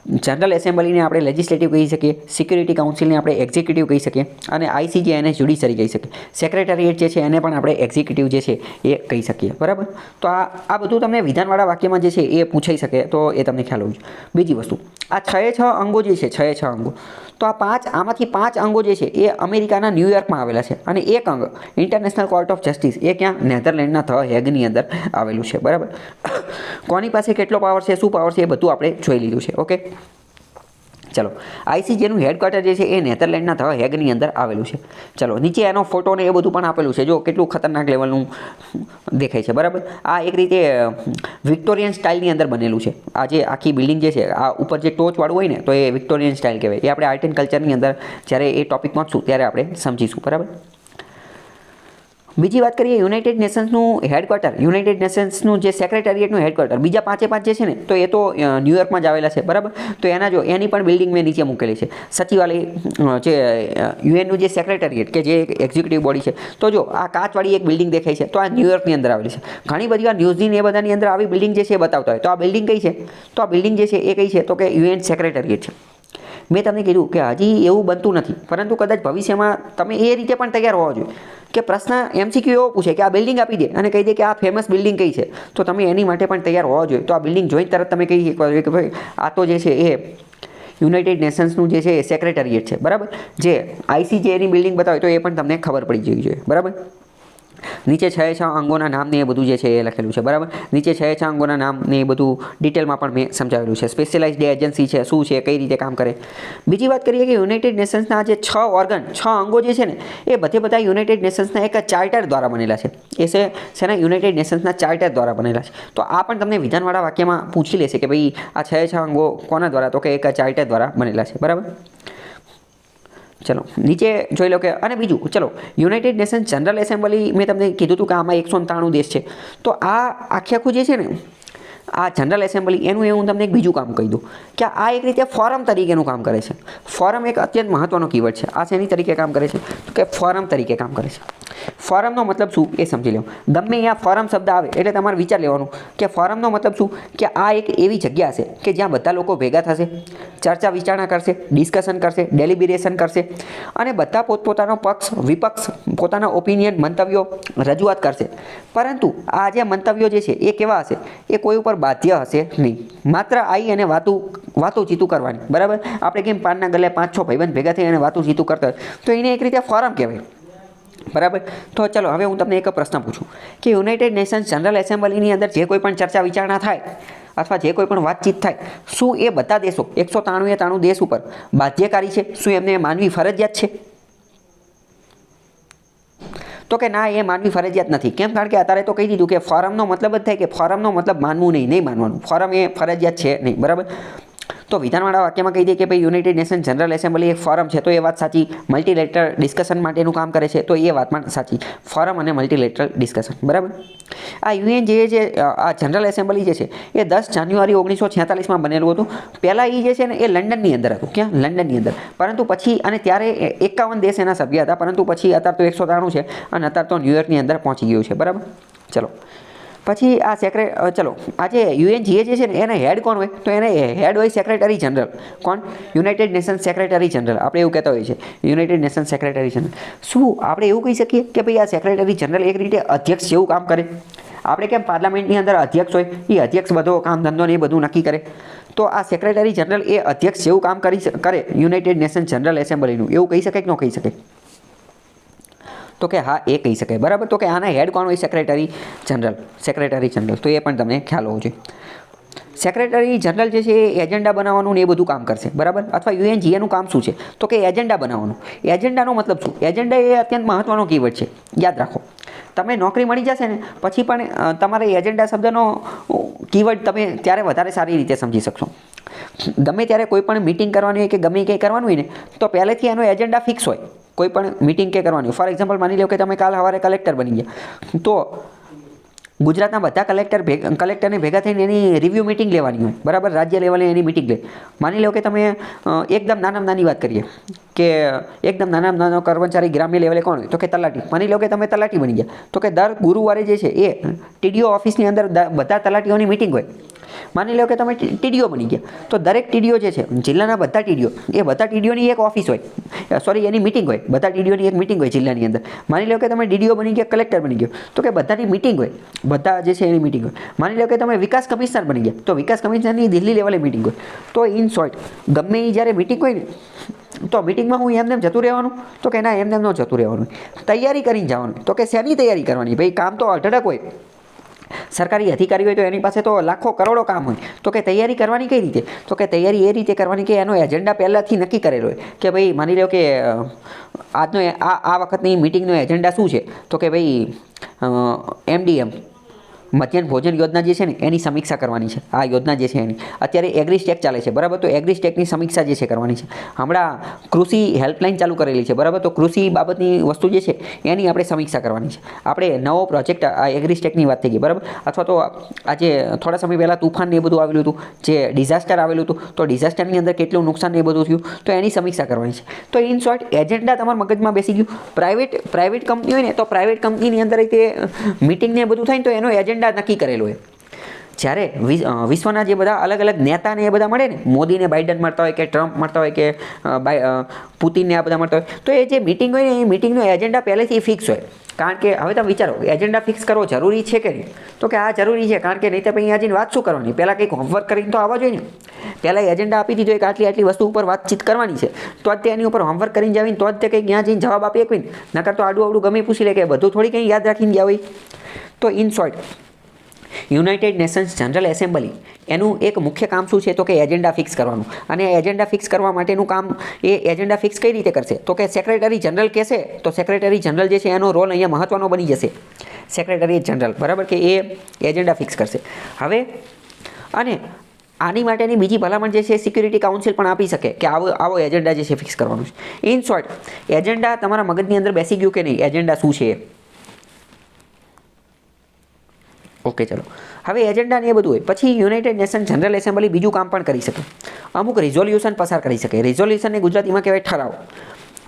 જનરલ એસેમ્બલીને આપણે લેજિસ્લેટિવ કહી શકીએ, સિક્યુરિટી કાઉન્સિલને આપણે એક્ઝિક્યુટિવ કહી શકીએ, અને આઈસીજે એને જ્યુડિશરી કહી શકીએ. સેક્રેટરીએટ જે છે એને પણ આપણે એક્ઝિક્યુટિવ જે છે એ કહી શકીએ, બરાબર. તો આ બધું તમને વિધાનવાળા વાક્યમાં જે છે એ પૂછાઈ શકે, તો એ તમને ખ્યાલ હોવું જોઈએ. બીજી વસ્તુ, આ 6 અંગો જે છે, 6 અંગો, તો આમાંથી 5 અંગો જે છે એ અમેરિકાના ન્યૂયોર્કમાં આવેલા છે, અને એક અંગ ઇન્ટરનેશનલ કોર્ટ ઓફ જસ્ટિસ એ ક્યાં? નેધરલેન્ડના ધ હેગની અંદર આવેલું છે, બરાબર. કોની પાસે કેટલો પાવર છે, શું પાવર છે, એ બધું આપણે જોઈ લીધું છે. ઓકે, ચલો. આઈસીજેનું હેડક્વાર્ટર જે છે એ નેધરલેન્ડના ધ હેગની અંદર આવેલું છે. ચલો, નીચે એનો ફોટો ને એ બધું પણ આપેલું છે. જો કેટલું ખતરનાક લેવલનું દેખાય છે, બરાબર. આ એક રીતે વિક્ટોરિયન સ્ટાઇલની અંદર બનેલું છે. આ જે આખી બિલ્ડિંગ જે છે, આ ઉપર જે ટોચવાળું હોય ને, તો એ વિક્ટોરિયન સ્ટાઇલ કહેવાય. એ આપણે આર્ટ એન્ડ કલ્ચરની અંદર જ્યારે એ ટોપિક પહોંચશું ત્યારે આપણે સમજીશું, બરાબર. બીજી વાત કરીએ યુનાઇટેડ નેશન્સનું હેડક્વાર્ટર, યુનાઇટેડ નેશન્સનું જે સેક્રેટરીએટનું હેડક્વાર્ટર, બીજા 5 જે છે ને, તો એ તો ન્યૂયોર્કમાં જ આવેલા છે, બરાબર. તો એની પણ બિલ્ડિંગ મેં નીચે મૂકેલી છે. સચિવાલય જે યુએનનું જે સેક્રેટરીએટ કે જે એક્ઝિક્યુટિવ બોડી છે, તો જો આ કાચવાળી એક બિલ્ડિંગ દેખાય છે, તો આ ન્યૂયોર્કની અંદર આવેલી છે. ઘણી બધી ન્યૂઝની એ બધાની અંદર આવી બિલ્ડિંગ જે છે એ બતાવતા હોય. તો આ બિલ્ડિંગ કઈ છે? તો આ બિલ્ડિંગ જે છે એ કઈ છે? તો કે યુએન સેક્રેટરીએટ છે. મેં તમને કીધું કે હજી એવું બનતું નથી, પરંતુ કદાચ ભવિષ્યમાં તમે એ રીતે પણ તૈયાર હોવા જોઈએ કે પ્રશ્ન MCQ એવો પૂછે કે આ બિલ્ડિંગ આપી દે અને કહી દે કે આ ફેમસ બિલ્ડિંગ કઈ છે, તો તમે એની માટે પણ તૈયાર હોવા જોઈએ. તો આ બિલ્ડિંગ જોઈને તરત તમે કહી શકો કે ભાઈ આ તો જે છે એ યુનાઇટેડ નેશન્સનું જે છે એ સેક્રેટરીએટ છે, બરાબર. જે આઈસીજેની બિલ્ડિંગ બતાવે તો એ પણ તમને ખબર પડી જવી જોઈએ, બરાબર. નીચે 6 અંગોના નામ ને એ બધું જે છે એ લખેલું છે, બરાબર. નીચે 6 અંગોના નામ ને એ બધું ડિટેલમાં પણ મેં સમજાવેલું છે. સ્પેશિયલાઇઝ્ડ એજન્સી છે, શું છે, કઈ રીતે કામ કરે. બીજી વાત કરીએ કે યુનાઇટેડ નેશન્સના જે 6 અંગો જે છે ને, એ બધા યુનાઇટેડ નેશન્સના એક ચાર્ટર દ્વારા બનેલા છે. એ છે શેના? યુનાઇટેડ નેશન્સના ચાર્ટર દ્વારા બનેલા છે. તો આ પણ તમને વિધાનવાળા વાક્યમાં પૂછી લેશે કે ભાઈ આ 6 અંગો કોના દ્વારા? તો કે એક ચાર્ટર દ્વારા બનેલા છે, બરાબર. ચલો નીચે જોઈ લો કે, અને બીજું, ચલો યુનાઇટેડ નેશન્સ જનરલ એસેમ્બલી મેં તમને કીધું હતું કે આમાં 193 દેશ છે. તો આ આખું જે છે ને, આ જનરલ એસેમ્બલી એનું હું તમને એક બીજું કામ કહી દઉં કે આ એક રીતે ફોરમ તરીકેનું કામ કરે છે. ફોરમ એક અત્યંત મહત્વનો કીવર્ડ છે. આ શેની તરીકે કામ કરે છે? તો કે ફોરમ તરીકે કામ કરે છે. ફોરમનો મતલબ શું એ સમજી લો. ગમે અહીંયા ફોરમ શબ્દ આવે એટલે તમારે વિચાર લેવાનું કે ફોરમનો મતલબ શું, કે આ એક એવી જગ્યા છે કે જ્યાં બધા લોકો ભેગા થશે, ચર્ચા વિચારણા કરશે, ડિસ્કશન કરશે, ડેલિબરેશન કરશે અને બધા પોતપોતાનો પક્ષ વિપક્ષ પોતાના ઓપિનિયન મંતવ્યો રજૂઆત કરશે. પરંતુ આ જે મંતવ્યો જે છે એ કેવા હશે, એ કોઈ ઉપર બાધ્ય હશે નહીં. માત્ર આવી અને વાતું કરવાની. બરાબર, આપણે કેમ પાનના ગલ્લે 5-6 ભાઈબંધ ભેગા થઈ અને વાતું કરતા હોય તો એને એક રીતે ફોરમ કહેવાય. બરાબર, તો ચલો હવે હું તમને એક પ્રશ્ન પૂછું કે યુનાઇટેડ નેશન્સ જનરલ એસેમ્બલીની અંદર જે કોઈ પણ ચર્ચા વિચારણા થાય અથવા જે કોઈ પણ વાતચીત થાય, શું એ બધા દેશો 193 દેશ ઉપર બાધ્યકારી છે? શું એમને માનવી ફરજિયાત છે? તો કે ના, એ માનવી ફરજિયાત નથી. કેમ? કારણ કે અત્યારે તો કહી દીધું કે ફોરમનો મતલબ જ થાય કે ફોરમનો મતલબ માનવું નહીં માનવાનું. ફોરમ એ ફરજિયાત છે નહીં. બરાબર, તો વિધાનવાળા વાક્યમાં કહી દે કે ભાઈ યુનાઇટેડ નેશન જનરલ એસેમ્બલી એક ફોરમ છે, તો એ વાત સાચી. મલ્ટીલેટરલ ડિસ્કશન માટેનું કામ કરે છે, તો એ વાત પણ સાચી. ફોરમ અને મલ્ટીલેટરલ ડિસ્કશન. બરાબર, આ યુએન જે આ જનરલ એસેમ્બલી જે છે એ 10 જાન્યુઆરી 1946માં બનેલું હતું. પહેલાં એ જે છે ને એ લંડનની અંદર હતું. ક્યાં? લંડનની અંદર. પરંતુ પછી, અને ત્યારે 51 દેશ એના સભ્ય હતા, પરંતુ પછી અત્યારે તો 193 છે અને અત્યારે તો ન્યુયોર્કની અંદર પહોંચી ગયું છે. બરાબર, ચલો પછી આ ચલો આજે યુએનજીએ જે છે ને એને હેડ કોણ હોય? તો એને હેડ હોય સેક્રેટરી જનરલ. કોણ? United nation secretary general. આપણે એવું કહેતા હોઈએ છીએ યુનાઇટેડ નેશન સેક્રેટરી જનરલ. શું આપણે એવું કહી શકીએ કે ભાઈ આ સેક્રેટરી જનરલ એક રીતે અધ્યક્ષ જેવું કામ કરે? આપણે કેમ પાર્લામેન્ટની અંદર અધ્યક્ષ હોય, એ અધ્યક્ષ બધો કામ ધંધો ને એ બધું નક્કી કરે, તો આ સેક્રેટરી જનરલ એ અધ્યક્ષ જેવું કામ કરે યુનાઇટેડ નેશન જનરલ એસેમ્બલીનું. એવું કહી શકાય કે ન કહી શકાય? તો કે હા, એ કહી શકાય. બરાબર, તો કે આના હેડ કોણ હોય? Secretary general. તો એ પણ તમને ખ્યાલ હોવો જોઈએ. સેક્રેટરી જનરલ જે છે એ એજન્ડા બનાવવાનું ને એ બધું કામ કરશે. બરાબર, અથવા યુએનજીએનું કામ શું છે? તો કે એજન્ડા બનાવવાનું. એજન્ડાનો મતલબ શું? એજન્ડા એ અત્યંત મહત્વનો કીવર્ડ છે, યાદ રાખો. તમે નોકરી મળી જશે ને પછી પણ તમારે એજન્ડા શબ્દનો કીવર્ડ તમે ત્યારે વધારે સારી રીતે સમજી શકશો. ગમે ત્યારે કોઈ પણ મિટિંગ કરવાની હોય કે ગમે કંઈ કરવાનું હોય ને તો પહેલેથી એનો એજન્ડા ફિક્સ હોય. કોઈ પણ મિટિંગ કે કરવાની. ફોર એક્ઝામ્પલ માની લો કે તમે કાલ સવારે કલેક્ટર બની ગયા, તો ગુજરાતના બધા કલેક્ટરને ભેગા થઈને એની રિવ્યૂ મિટિંગ લેવાની હોય. બરાબર, રાજ્ય લેવલે એની મિટિંગ લે. માની લો કે તમે એકદમ નાની વાત કરીએ કે એકદમ નાનો કર્મચારી ગ્રામ્ય લેવલે કોણ હોય? તો કે તલાટી. માની લો કે તમે તલાટી બની ગયા, તો કે દર ગુરુવારે જે છે એ ટીડીઓ ઓફિસની અંદર બધા તલાટીઓની મિટિંગ હોય. માની લો કે તમે ટીડીઓ બની ગયા, તો દરેક ટીડીઓ જે છે જિલ્લાના બધા ટીડીઓની એક ઓફિસ હોય, એની મિટિંગ હોય. બધા ટીડીઓની એક મિટિંગ હોય જિલ્લાની અંદર. માની લો કે તમે ડીડીઓ બની ગયા, કલેક્ટર બની ગયો, તો કે બધાની મિટિંગ હોય. બધા જે છે એની મિટિંગ હોય. માની લો કે તમે વિકાસ કમિશનર બની ગયા, તો વિકાસ કમિશનરની દિલ્હી લેવલે મિટિંગ હોય. તો ઇન શોર્ટ, ગમે એ જ્યારે મિટિંગ હોય ને તો મિટિંગમાં હું એમને જતું રહેવાનું? તો કે ના, એમને ન જતું રહેવાનું. તૈયારી કરીને જવાનું. તો કે શેની તૈયારી કરવાની? ભાઈ કામ તો અઢળક હોય. સરકારી અધિકારી હોય તો એની પાસે તો લાખો કરોડો કામ હોય. તો કે તૈયારી કરવાની કઈ રીતે? તો કે તૈયારી એ રીતે કરવાની કે એનો એજન્ડા પહેલાંથી નક્કી કરેલો હોય કે ભાઈ માની લો કે આજનો આ વખતની મિટિંગનો એજન્ડા શું છે? તો કે ભાઈ MDM મધ્યાહન ભોજન યોજના જે છે ને એની સમીક્ષા કરવાની છે. આ યોજના જે છે એની અત્યારે એગ્રી સ્ટેક ચાલે છે. બરાબર, તો એગ્રી સ્ટેકની સમીક્ષા જે છે કરવાની છે. હમણાં કૃષિ હેલ્પલાઇન ચાલુ કરેલી છે. બરાબર, તો કૃષિ બાબતની વસ્તુ જે છે એની આપણે સમીક્ષા કરવાની છે. આપણે નવો પ્રોજેક્ટ આ એગ્રી સ્ટેકની વાત થઈ ગઈ. બરાબર, અથવા તો આજે થોડા સમય પહેલાં તુફાન ને એ બધું આવેલું હતું, જે ડિઝાસ્ટર આવેલું હતું, તો ડિઝાસ્ટરની અંદર કેટલું નુકસાન એ બધું થયું, તો એની સમીક્ષા કરવાની છે. તો ઇન શોર્ટ, એજન્ડા તમારા મગજમાં બેસી ગયું. પ્રાઇવેટ કંપની હોય ને તો પ્રાઇવેટ કંપનીની અંદર તે મિટિંગ ને બધું થાય ને તો એનો એજન્ડા નક્કી કરેલું હોય. જ્યારે વિશ્વના જે બધા અલગ અલગ નેતાને એ બધા મળે ને, મોદીને બાઇડન મળતા હોય કે ટ્રમ્પ મળતા હોય કે પુતિનને આ બધા મળતા હોય, તો એ જે મિટિંગ હોય ને એ મિટિંગનો એજન્ડા પહેલેથી ફિક્સ હોય. કારણ કે હવે તમે વિચારો, એજન્ડા ફિક્સ કરવો જરૂરી છે કે નહીં? તો કે આ જરૂરી છે. કારણ કે નહીં તો પછી અહીંયા જઈને વાત શું કરવાની? પહેલાં કંઈક હોમવર્ક કરીને તો આવવા જોઈએ ને. પહેલાં એજન્ડા આપી દીધો કે આટલી વસ્તુ ઉપર વાતચીત કરવાની છે, તો જ તે એની ઉપર હોમવર્ક કરીને જાવીને તો જ તે કંઈક ત્યાં જઈને જવાબ આપી શકવી ને. નકર તો આડું ગમે પૂછી લે કે બધું થોડી કંઈ યાદ રાખીને ગયા હોય. તો in short, United Nations general assembly એનું એક મુખ્ય કામ શું છે? તો કે એજન્ડા ફિક્સ કરવાનું. અને એજન્ડા ફિક્સ કરવા માટેનું કામ એ એજન્ડા ફિક્સ કઈ રીતે કરશે? તો કે સેક્રેટરી જનરલ કહેશે, તો સેક્રેટરી જનરલ જે છે એનો રોલ અહીંયા મહત્વનો બની જશે. સેક્રેટરી જનરલ, બરાબર, કે એ એજન્ડા ફિક્સ કરશે. હવે અને આની માટેની બીજી ભલામણ જે છે સિક્યુરિટી કાઉન્સિલ પણ આપી શકે કે આવો એજન્ડા જે છે ફિક્સ કરવાનું છે. ઇન શોર્ટ, એજન્ડા તમારા મગજની અંદર બેસી ગયું કે નહીં? એજન્ડા શું છે? ઓકે, ચલો હવે એજન્ડા ને એ બધું હોય પછી યુનાઇટેડ નેશન જનરલ એસેમ્બલી બીજું કામ પણ કરી શકે. અમુક રિઝોલ્યુશન પસાર કરી શકે. રિઝોલ્યુશનને ગુજરાતીમાં કહેવાય ઠરાવ.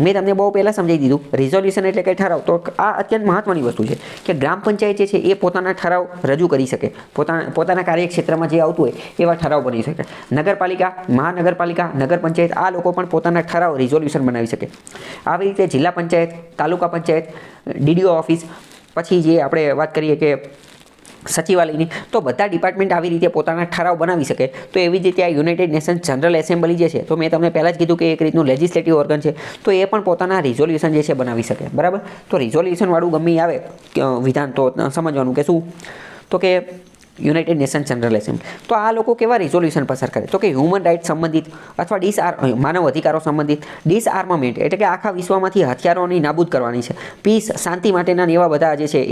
મેં તમને બહુ પહેલાં સમજાવી દીધું. રિઝોલ્યુશન એટલે કંઈ ઠરાવ. તો આ અત્યંત મહત્ત્વની વસ્તુ છે કે ગ્રામ પંચાયત જે છે એ પોતાના ઠરાવ રજૂ કરી શકે, પોતાના કાર્યક્ષેત્રમાં જે આવતું હોય એવા ઠરાવ બની શકે. નગરપાલિકા, મહાનગરપાલિકા, નગર પંચાયત આ લોકો પણ પોતાના ઠરાવ રિઝોલ્યુશન બનાવી શકે. આવી રીતે જિલ્લા પંચાયત, તાલુકા પંચાયત, ડીડીઓ ઓફિસ, પછી જે આપણે વાત કરીએ કે સચિવાલયની, તો બધા ડિપાર્ટમેન્ટ આવી રીતે પોતાના ઠરાવ બનાવી શકે. તો એવી જ રીતે આ યુનાઇટેડ નેશન્સ જનરલ એસેમ્બલી જે છે, તો મેં તમને પહેલાં જ કીધું કે એક રીતનું લેજિસ્લેટિવ ઓર્ગન છે, તો એ પણ પોતાના રિઝોલ્યુશન જે છે બનાવી શકે. બરાબર. તો રિઝોલ્યુશનવાળું ગમે આવે વિધાન તો સમજવાનું કે શું, તો કે યુનાઇટેડ નેશન જનરલ એસેમ્બલી. તો આ લોકો કેવા રિઝોલ્યુશન પસાર કરે, તો કે હ્યુમન રાઇટ્સ સંબંધિત અથવા માનવ અધિકારો સંબંધિત, ડિસઆર્મામેન્ટ એટલે કે આખા વિશ્વમાંથી હથિયારોની નાબૂદ કરવાની છે, પીસ શાંતિ માટેના એવા બધા જે છે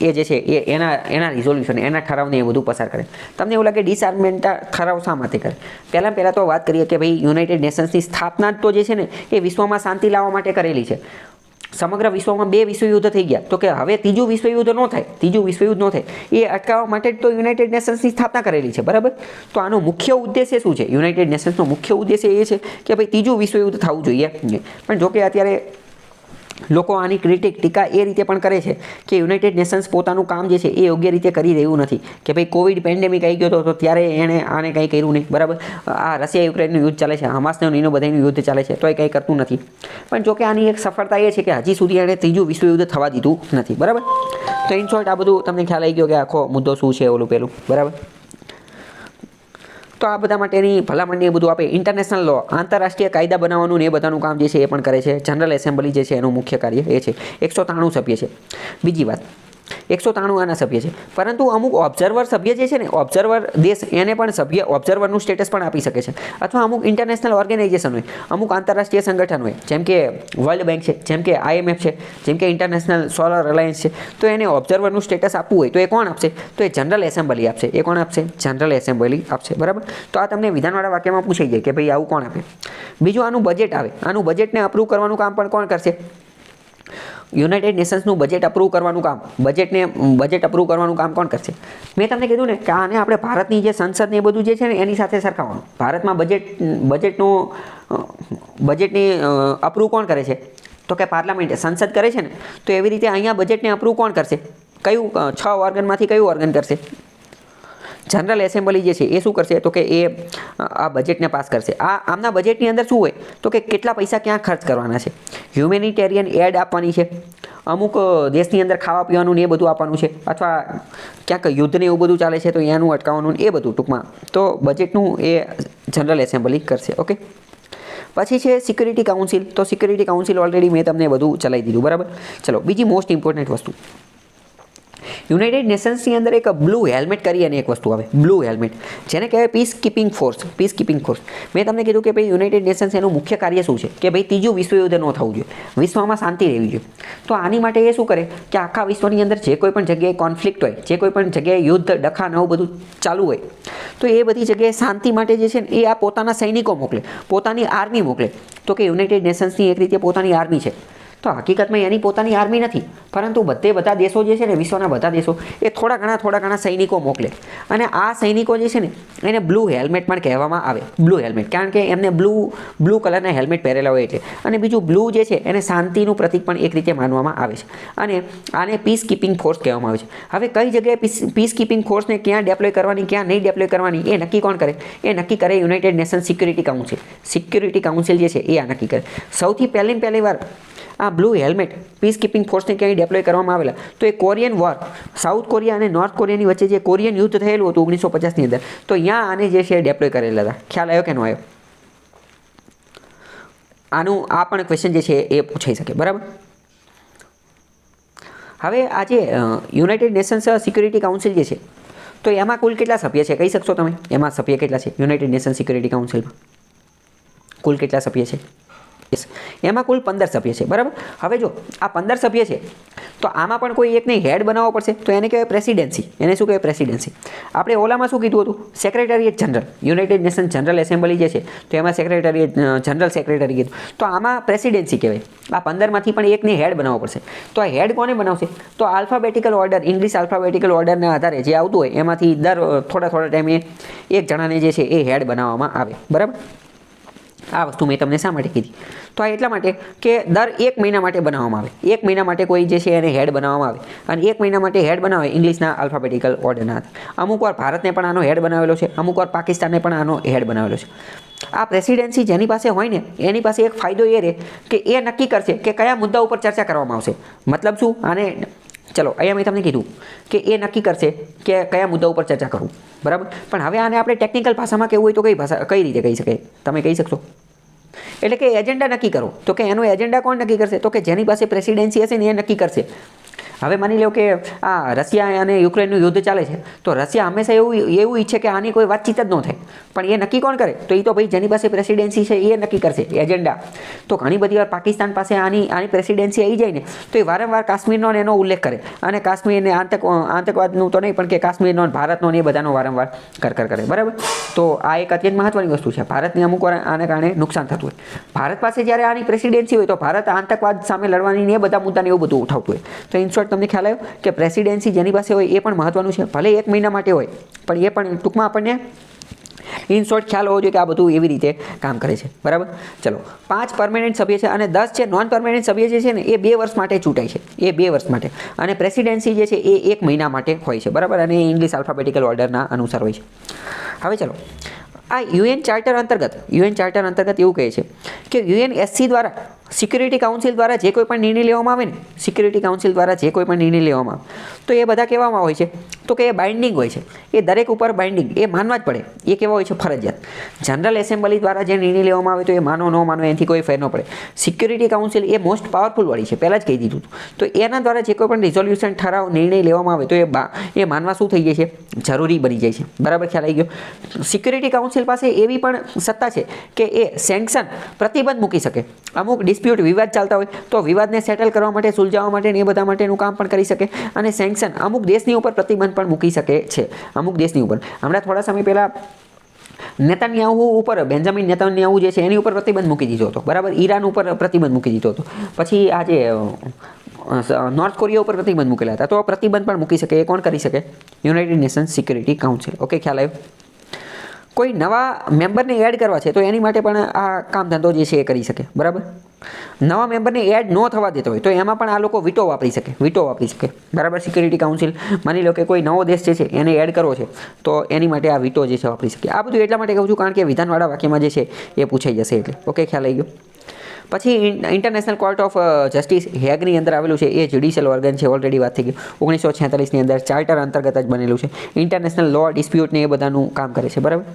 એ જે છે એ એના રિઝોલ્યુશન, એના ઠરાવને એ બધું પસાર કરે. તમને એવું લાગે ડિસઆર્મેન્ટ ઠરાવ શા માટે કરે? પહેલાં તો વાત કરીએ કે ભાઈ યુનાઇટેડ નેશન્સની સ્થાપના તો જે છે ને એ વિશ્વમાં શાંતિ લાવવા માટે કરેલી છે. સમગ્ર વિશ્વમાં 2 વિશ્વયુદ્ધ થઈ ગયા, તો કે હવે ત્રીજું વિશ્વયુદ્ધ ન થાય, એ અટકાવવા માટે જ તો યુનાઇટેડ નેશન્સની સ્થાપના કરેલી છે. બરાબર. તો આનો મુખ્ય ઉદ્દેશ્ય શું છે? યુનાઇટેડ નેશન્સનો મુખ્ય ઉદ્દેશ્ય એ છે કે ભાઈ ત્રીજું વિશ્વયુદ્ધ થવું જોઈએ. પણ જોકે અત્યારે લોકો આની ટીકા એ રીતે પણ કરે છે કે યુનાઇટેડ નેશન્સ પોતાનું કામ જે છે એ યોગ્ય રીતે કરી રહ્યું નથી. કે ભાઈ કોવિડ પેન્ડેમિક આવી ગયો તો ત્યારે એણે આને કંઈ કર્યું નહીં. બરાબર. આ રશિયા યુક્રેનનું યુદ્ધ ચાલે છે, હમાસનું એનું બધાનું યુદ્ધ ચાલે છે, તો એ કંઈ કરતું નથી. પણ જોકે આની એક સફળતા એ છે કે હજી સુધી એણે ત્રીજું વિશ્વયુદ્ધ થવા દીધું નથી. બરાબર. તો ઇન શોર્ટ આ બધું તમને ખ્યાલ આવી ગયો કે આખો મુદ્દો શું છે ઓલું પેલું. બરાબર. તો આ બધા માટેની ભલામણને એ બધું આપે. ઇન્ટરનેશનલ લો, આંતરરાષ્ટ્રીય કાયદા બનાવવાનું ને એ બધાનું કામ જે છે એ પણ કરે છે. જનરલ એસેમ્બલી જે છે એનું મુખ્ય કાર્ય એ છે. 193 સભ્ય છે. બીજી વાત, 193 આના સભ્ય છે, પરંતુ અમુક ઓબ્ઝર્વર સભ્ય જે છે ને, ઓબ્ઝર્વર દેશ એને પણ સભ્ય ઓબ્ઝર્વરનું સ્ટેટસ પણ આપી શકે છે. અથવા અમુક ઇન્ટરનેશનલ ઓર્ગેનાઇઝેશન હોય, અમુક આંતરરાષ્ટ્રીય સંગઠન હોય, જેમ કે વર્લ્ડ બેંક છે, જેમ કે IMF છે, જેમ કે ઇન્ટરનેશનલ સોલર અલાયન્સ છે, તો એને ઓબ્ઝર્વરનું સ્ટેટસ આપવું હોય તો એ કોણ આપશે? તો એ જનરલ એસેમ્બલી આપશે. એ કોણ આપશે? જનરલ એસેમ્બલી આપશે. બરાબર. તો આ તમને વિધાનવાળા વાક્યમાં પૂછાઈ જાય કે ભાઈ આવું કોણ આપે. બીજું આનું બજેટ આવે. આનું બજેટને અપ્રૂવ કરવાનું કામ પણ કોણ કરશે? યુનાઇટેડ નેશન્સનું બજેટ અપ્રૂવ કરવાનું કામ, બજેટ અપ્રૂવ કરવાનું કામ કોણ કરશે? મેં તમને કીધું ને કે આને આપણે ભારતની જે સંસદ ને એ બધું જે છે ને એની સાથે સરખાવવાનું. ભારતમાં બજેટની અપ્રૂવ કોણ કરે છે? તો કે પાર્લામેન્ટ, સંસદ કરે છે ને. તો એવી રીતે અહીંયા બજેટને અપ્રૂવ કોણ કરશે? કયું 6 ઓર્ગનમાંથી કયું ઓર્ગન કરશે? જનરલ એસેમ્બલી જે છે એ શું કરશે? તો કે એ આ બજેટને પાસ કરશે. આમના બજેટની અંદર શું હોય? તો કે કેટલા પૈસા ક્યાં ખર્ચ કરવાના છે, હ્યુમેનિટેરિયન એડ આપવાની છે, અમુક દેશની અંદર ખાવા પીવાનું ને એ બધું આપવાનું છે, અથવા ક્યાંક યુદ્ધને એવું બધું ચાલે છે તો એનું અટકાવવાનું એ બધું ટૂંકમાં તો બજેટનું એ જનરલ એસેમ્બલી કરશે. ઓકે. પછી છે સિક્યુરિટી કાઉન્સિલ. તો સિક્યુરિટી કાઉન્સિલ ઓલરેડી મેં તમને બધું ચલાવી દીધું. બરાબર. ચલો બીજી મોસ્ટ ઇમ્પોર્ટન્ટ વસ્તુ, યુનાઇટેડ નેશન્સની અંદર એક બ્લુ હેલ્મેટ કરી અને એક વસ્તુ આવે, બ્લુ હેલ્મેટ, જેને કહેવાય પીસ કીપિંગ ફોર્સ. મેં તમને કીધું કે ભાઈ યુનાઇટેડ નેશન્સ એનું મુખ્ય કાર્ય શું છે? કે ભાઈ ત્રીજું વિશ્વયુદ્ધ ન થવું જોઈએ, વિશ્વમાં શાંતિ રહેવી જોઈએ. તો આની માટે એ શું કરે કે આખા વિશ્વની અંદર જે કોઈ પણ જગ્યાએ કોન્ફ્લિક્ટ હોય, જે કોઈ પણ જગ્યાએ યુદ્ધ, ડખા નવું બધું ચાલુ હોય, તો એ બધી જગ્યાએ શાંતિ માટે જે છે ને એ આ પોતાના સૈનિકો મોકલે, પોતાની આર્મી મોકલે. તો કે યુનાઇટેડ નેશન્સની એક રીતે પોતાની આર્મી છે. તો હકીકતમાં એની પોતાની આર્મી નથી, પરંતુ બધા દેશો જે છે ને, વિશ્વના બધા દેશો એ થોડા ઘણા સૈનિકો મોકલે. અને આ સૈનિકો જે છે ને એને બ્લુ હેલ્મેટ પણ કહેવામાં આવે. બ્લુ હેલ્મેટ કારણ કે એમને બ્લુ કલરના હેલ્મેટ પહેરેલા હોય એટલે. અને બીજું બ્લુ જે છે એને શાંતિનું પ્રતીક પણ એક રીતે માનવામાં આવે છે. અને આને પીસ કીપિંગ ફોર્સ કહેવામાં આવે છે. હવે કઈ જગ્યાએ પીસ કીપિંગ ફોર્સને ક્યાં ડેપ્લોય કરવાની, ક્યાં નહીં ડેપ્લોય કરવાની એ નક્કી કોણ કરે? એ નક્કી કરે United nation security council. Security council જે છે એ આ નક્કી કરે. સૌથી પહેલી વાર આ બ્લુ હેલ્મેટ પીસ કીપિંગ ફોર્સને ક્યાંય ડેપ્લોય કરવામાં આવેલા તો એ કોરિયન વોર, સાઉથ કોરિયા અને નોર્થ કોરિયાની વચ્ચે જે કોરિયન યુદ્ધ થયેલું હતું 1950ની અંદર, તો અહીંયા આને જે છે ડેપ્લોય કરેલા હતા. ખ્યાલ આવ્યો કે ન આવ્યો? આનું આ પણ ક્વેશ્ચન જે છે એ પૂછાઈ શકે. બરાબર. હવે આજે યુનાઇટેડ નેશન્સ સિક્યુરિટી કાઉન્સિલ જે છે તો એમાં કુલ કેટલા સભ્ય છે કહી શકશો તમે? એમાં સભ્ય કેટલા છે યુનાઇટેડ નેશન સિક્યુરિટી કાઉન્સિલમાં? કુલ કેટલા સભ્ય છે? એમાં કુલ 15 સભ્ય છે. બરાબર. હવે જો આ 15 સભ્ય છે તો આમાં પણ કોઈ એકને હેડ બનાવવો પડશે, તો એને કહેવાય પ્રેસિડેન્સી. એને શું કહેવાય? પ્રેસિડેન્સી. આપણે ઓલામાં શું કીધું હતું? Secretariat general. United nation general assembly જે છે તો એમાં જનરલ સેક્રેટરી કીધું. તો આમાં પ્રેસિડેન્સી કહેવાય. આ 15માંથી પણ એકને હેડ બનાવવો પડશે. તો આ હેડ કોને બનાવશે? તો આલ્ફાબેટિકલ ઓર્ડર, ઇંગ્લિશ આલ્ફાબેટિકલ ઓર્ડરના આધારે જે આવતું હોય એમાંથી દર થોડા ટાઈમે એક જણાને જે છે એ હેડ બનાવવામાં આવે. બરાબર. આ વસ્તુ મેં તમને શા માટે કીધી? તો આ એટલા માટે કે દર 1 મહિના માટે બનાવવામાં આવે. 1 મહિના માટે કોઈ જે છે એને હેડ બનાવવામાં આવે અને 1 મહિના માટે હેડ બનાવે ઇંગ્લિશના આલ્ફાબેટિકલ ઓર્ડરના. અમુક વાર ભારતને પણ આનો હેડ બનાવેલો છે, અમુક વાર પાકિસ્તાનને પણ આનો હેડ બનાવેલો છે. આ પ્રેસિડેન્સી જેની પાસે હોય ને એની પાસે એક ફાયદો એ રહે કે એ નક્કી કરશે કે કયા મુદ્દા ઉપર ચર્ચા કરવામાં આવશે. મતલબ શું? આને ચલો અહીંયા મેં તમને કીધું કે એ નક્કી કરશે કે કયા મુદ્દા ઉપર ચર્ચા કરવું, બરાબર. પણ હવે આને આપણે ટેકનિકલ ભાષામાં કહેવું હોય તો કઈ રીતે કહી શકાય? તમે કહી શકશો? એટલે કે એજન્ડા નક્કી કરો. તો કે એનો એજન્ડા કોણ નક્કી કરશે? તો કે જેની પાસે પ્રેસિડેન્સી હશે ને એ નક્કી કરશે. હવે માની લો કે આ રશિયા અને યુક્રેનનું યુદ્ધ ચાલે છે, તો રશિયા હંમેશા એવું ઈચ્છે કે આની કોઈ વાતચીત જ ન થાય. પણ એ નક્કી કોણ કરે? તો એ તો ભાઈ જેની પાસે પ્રેસિડેન્સી છે એ નક્કી કરશે એજન્ડા. તો ઘણી બધી વાર પાકિસ્તાન પાસે આની પ્રેસિડેન્સી આવી જાય ને તો એ વારંવાર કાશ્મીરનો એનો ઉલ્લેખ કરે અને કાશ્મીરને આતંકવાદનું તો નહીં પણ કે કાશ્મીરનો ભારતનો ને એ બધાનો વારંવાર કરે, બરાબર. તો આ એક અત્યંત મહત્વની વસ્તુ છે. ભારતને અમુક વાર આને કારણે નુકસાન થતું હોય. ભારત પાસે જ્યારે આની પ્રેસિડેન્સી હોય તો ભારત આતંકવાદ સામે લડવાની ને એ બધા મુદ્દાને એવું બધું ઉઠાવતું હોય. તો ઇન શોર્ટ તમને ખ્યાલ આવ્યો કે પ્રેસિડેન્સી જેની પાસે હોય એ પણ મહત્વનું છે. ભલે 1 મહિના માટે હોય પણ એ પણ ટૂંકમાં આપણને ઇન શોર્ટ ખ્યાલ હોવો જોઈએ કે આ બધું એવી રીતે કામ કરે છે, બરાબર. ચલો, 5 પરમેનન્ટ સભ્ય છે અને 10 છે નોન પરમેનન્ટ સભ્ય જે છે ને એ 2 વર્ષ માટે ચૂંટાય છે. એ 2 વર્ષ માટે. અને પ્રેસિડેન્સી જે છે એ 1 મહિના માટે હોય છે, બરાબર. અને ઇંગ્લિશ આલ્ફાબેટિકલ ઓર્ડરના અનુસાર હોય છે. હવે ચલો, આ યુએન ચાર્ટર અંતર્ગત એવું કહે છે કે યુએનએસસી દ્વારા સિક્યુરિટી કાઉન્સિલ દ્વારા જે કોઈ પણ નિર્ણય લેવામાં આવે ને સિક્યુરિટી કાઉન્સિલ દ્વારા જે કોઈ પણ નિર્ણય લેવામાં આવે તો એ બધા કેવામાં હોય છે? તો કે એ બાઇન્ડિંગ હોય છે. એ દરેક ઉપર બાઇન્ડિંગ એ માનવા જ પડે. એ કેવા હોય છે? ફરજિયાત. જનરલ એસેમ્બલી દ્વારા જે નિર્ણય લેવામાં આવે તો એ માનો ન માનો એનાથી કોઈ ફેર ન પડે. સિક્યુરિટી કાઉન્સિલ એ મોસ્ટ પાવરફુલ વાળી છે, પહેલાં જ કહી દીધું. તો એના દ્વારા જે કોઈ પણ રિઝોલ્યુશન ઠરાવ નિર્ણય લેવામાં આવે તો એ માનવા શું થઈ જાય છે? જરૂરી બની જાય છે, બરાબર. ખ્યાલ આવી ગયો? સિક્યુરિટી કાઉન્સિલ પાસે એવી પણ સત્તા છે કે એ સેન્કશન પ્રતિબંધ મૂકી શકે. અમુક ડિસ્પ્યુટ વિવાદ ચાલતા હોય તો વિવાદને સેટલ કરવા માટે, સુલઝાવવા માટે ને એ બધા માટેનું કામ પણ કરી શકે. અને સેન્કશન અમુક દેશની ઉપર પ્રતિબંધ પણ મૂકી શકે છે, અમુક દેશની ઉપર. હમણાં થોડા સમય પહેલાં નેતન્યાહુ ઉપર બેન્જામિન નેતન્યાહુ જે છે એની ઉપર પ્રતિબંધ મૂકી દીધો હતો, બરાબર. ઈરાન ઉપર પ્રતિબંધ મૂકી દીધો હતો. પછી આજે નોર્થ કોરિયા ઉપર પ્રતિબંધ મૂકેલા હતા. તો પ્રતિબંધ પણ મૂકી શકે. એ કોણ કરી શકે? United Nations security council. Okay, ખ્યાલ આવ્યો? કોઈ નવા મેમ્બરને એડ કરવા છે તો એની માટે પણ આ કામ ધંધો જે છે એ કરી શકે, બરાબર. નવા મેમ્બરને એડ ન થવા દેતો હોય તો એમાં પણ આ લોકો વીટો વાપરી શકે, બરાબર. સિક્યુરિટી કાઉન્સિલ માની લો કે કોઈ નવો દેશ જે છે એને એડ કરવો છે તો એની માટે આ વીટો જે છે વાપરી શકે. આ બધું એટલા માટે કહું છું કારણ કે વિધાનવાળા વાક્યમાં જે છે એ પૂછાઈ જશે એટલે. ઓકે, ખ્યાલ આવી ગયો? પછી ઇન્ટરનેશનલ કોર્ટ ઓફ જસ્ટિસ હેગની અંદર આવેલું છે. એ જ્યુડિશિયલ ઓર્ગન છે, ઓલરેડી વાત થઈ ગઈ. 1946ની અંદર ચાર્ટર અંતર્ગત જ બનેલું છે. ઇન્ટરનેશનલ લો ડિસ્પ્યુટને એ બધાનું કામ કરે છે, બરાબર.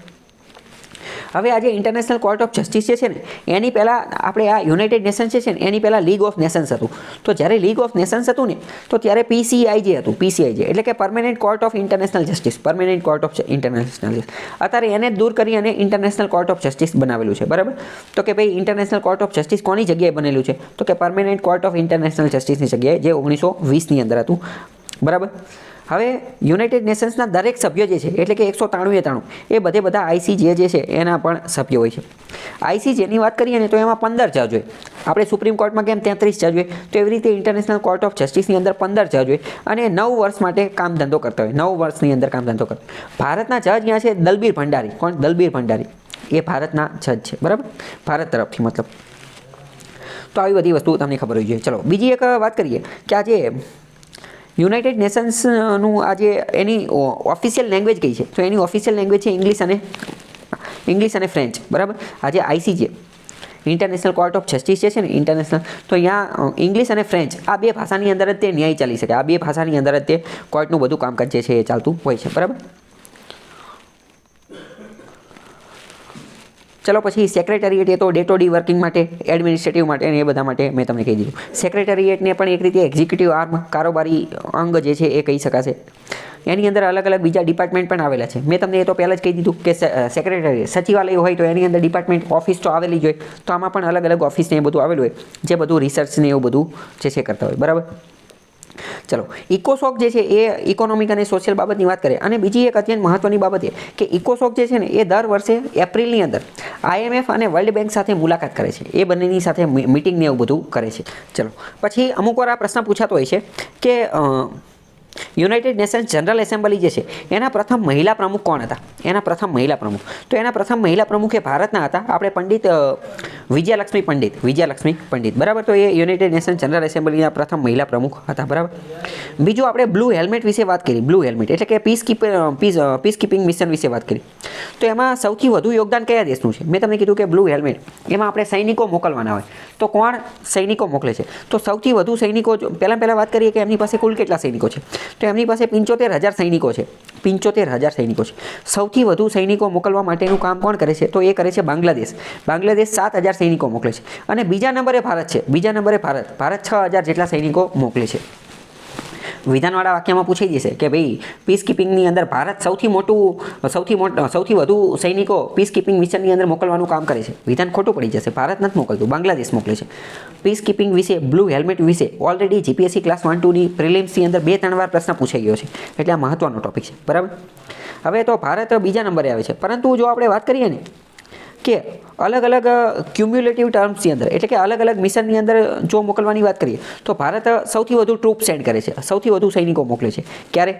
હવે આજે ઇન્ટરનેશનલ કોર્ટ ઓફ જસ્ટિસ જે છે ને એની પહેલાં આપણે આ યુનાઇટેડ નેશન્સ જે છે ને એની પહેલાં લીગ ઓફ નેશન્સ હતું. તો જ્યારે લીગ ઓફ નેશન્સ હતું ને તો ત્યારે પીસીઆઈજે હતું. પીસીઆઈજે એટલે કે permanent court of international justice, permanent court of international justice. અત્યારે એને દૂર કરી અને ઇન્ટરનેશનલ કોર્ટ ઓફ જસ્ટિસ બનાવેલું છે, બરાબર. તો કે ભાઈ ઇન્ટરનેશનલ કોર્ટ ઓફ જસ્ટિસ કોની જગ્યાએ બનેલું છે? તો કે પરમેનન્ટ કોર્ટ ઓફ ઇન્ટરનેશનલ જસ્ટિસની જગ્યાએ, જે 1920ની અંદર હતું, બરાબર. હવે યુનાઇટેડ નેશન્સના દરેક સભ્ય જે છે એટલે કે 193 એ બધા આઈસીજે જે છે એના પણ સભ્યો હોય છે. આઈસીજેની વાત કરીએ ને તો એમાં 15 જજ હોય. આપણે સુપ્રીમ કોર્ટમાં કેમ 33 જજ હોય તો એવી રીતે ઇન્ટરનેશનલ કોર્ટ ઓફ જસ્ટિસની અંદર 15 જજ હોય અને 9 વર્ષ માટે કામ ધંધો કરતા હોય. 9 વર્ષની અંદર કામ ધંધો કરતા. ભારતના જજ ત્યાં છે દલબીર ભંડારી. કોણ? દલબીર ભંડારી. એ ભારતના જજ છે, બરાબર. ભારત તરફથી મતલબ. તો આવી બધી વસ્તુ તમને ખબર હોવી જોઈએ. ચલો, બીજી એક વાત કરીએ કે આજે યુનાઇટેડ નેશન્સનું આજે એની ઓફિશિયલ લેંગ્વેજ કઈ છે? તો એની ઓફિશિયલ લેંગ્વેજ છે ઇંગ્લિશ અને ફ્રેન્ચ, બરાબર. આજે ICJ international court of justice જે છે ને ઇન્ટરનેશનલ, તો અહીંયા ઇંગ્લિશ અને ફ્રેન્ચ આ 2 ભાષાની અંદર જ તે ન્યાય ચાલી શકે. આ 2 ભાષાની અંદર જ તે કોર્ટનું બધું કામકાજ જે છે એ ચાલતું હોય છે, બરાબર. ચલો, પછી સેક્રેટરીએટ એ તો ડે ટુ ડે વર્કિંગ માટે, એડમિનિસ્ટ્રેટિવ માટે અને એ બધા માટે મેં તમને કહી દીધું. સેક્રેટરીએટને પણ એક રીતે એક્ઝિક્યુટિવ આર્મ, કારોબારી અંગ જે છે એ કહી શકાશે. એની અંદર અલગ અલગ બીજા ડિપાર્ટમેન્ટ પણ આવેલા છે. મેં તમને એ તો પહેલાં જ કહી દીધું કે સેક્રેટરી સચિવાલય હોય તો એની અંદર ડિપાર્ટમેન્ટ ઓફિસ તો આવેલી જ હોય. તો આમાં પણ અલગ અલગ ઓફિસને એ બધું આવેલું હોય જે બધું રિસર્ચને એવું બધું જે છે કરતા હોય, બરાબર. ચલો, ઇકોસોક જે છે એ ઇકોનોમિક અને સોશિયલ બાબતની વાત કરે. અને બીજી એક અત્યંત મહત્વની બાબત એ કે ઇકોસોક જે છે ને એ દર વર્ષે એપ્રિલની અંદર આઈએમએફ અને વર્લ્ડ બેંક સાથે મુલાકાત કરે છે. એ બંનેની સાથે મિટિંગને એવું બધું કરે છે. ચલો, પછી અમુક વાર આ પ્રશ્ન પૂછાતો હોય છે કે યુનાઇટેડ નેશન્સ જનરલ એસેમ્બલી જે છે એના પ્રથમ મહિલા પ્રમુખ કોણ હતા? એના પ્રથમ મહિલા પ્રમુખ, તો એના પ્રથમ મહિલા પ્રમુખ એ ભારતના હતા આપણે પંડિત વિજયાલક્ષ્મી પંડિત, બરાબર. તો એ યુનાઇટેડ નેશન્સ જનરલ એસેમ્બલીના પ્રથમ મહિલા પ્રમુખ હતા, બરાબર. બીજું આપણે બ્લુ હેલ્મેટ વિશે વાત કરી. બ્લુ હેલ્મેટ એટલે કે પીસ કીપિંગ મિશન વિશે વાત કરી. તો એમાં સૌથી વધુ યોગદાન કયા દેશનું છે? મેં તમને કીધું કે બ્લુ હેલ્મેટ, એમાં આપણે સૈનિકો મોકલવાના હોય. તો કોણ સૈનિકો મોકલે છે? તો સૌથી વધુ સૈનિકો, પહેલાં વાત કરીએ કે એમની પાસે કુલ કેટલા સૈનિકો છે. તો એમની પાસે 75,000 સૈનિકો છે. 75,000 સૈનિકો છે. સૌથી વધુ સૈનિકો મોકલવા માટેનું કામ કોણ કરે છે? તો એ કરે છે બાંગ્લાદેશ. બાંગ્લાદેશ 7,000 સૈનિકો મોકલે છે. અને બીજા નંબરે ભારત છે. બીજા નંબરે ભારત 6,000 જેટલા સૈનિકો મોકલે છે. વિધાનવાળા વાક્યમાં પૂછાઈ જશે કે ભાઈ પીસ કીપિંગની અંદર ભારત સૌથી વધુ સૈનિકો પીસ કીપિંગ મિશનની અંદર મોકલવાનું કામ કરે છે. વિધાન ખોટું પડી જશે. ભારત નથી મોકલતું, બાંગ્લાદેશ મોકલે છે. પીસ કીપિંગ વિશે, બ્લુ હેલ્મેટ વિશે ઓલરેડી જીપીએસસી ક્લાસ 1-2ની પ્રિલિમ્સની અંદર 2-3 વાર પ્રશ્ન પૂછાઈ ગયો છે. એટલે આ મહત્વનો ટોપિક છે, બરાબર. હવે તો ભારત બીજા નંબરે આવે છે. પરંતુ જો આપણે વાત કરીએ ને કે અલગ અલગ ક્યુમ્યુલેટિવ ટર્મ્સની અંદર, એટલે કે અલગ અલગ મિશનની અંદર જો મોકલવાની વાત કરીએ તો ભારત સૌથી વધુ ટ્રૂપ સેન્ડ કરે છે, સૌથી વધુ સૈનિકો મોકલે છે. ક્યારે?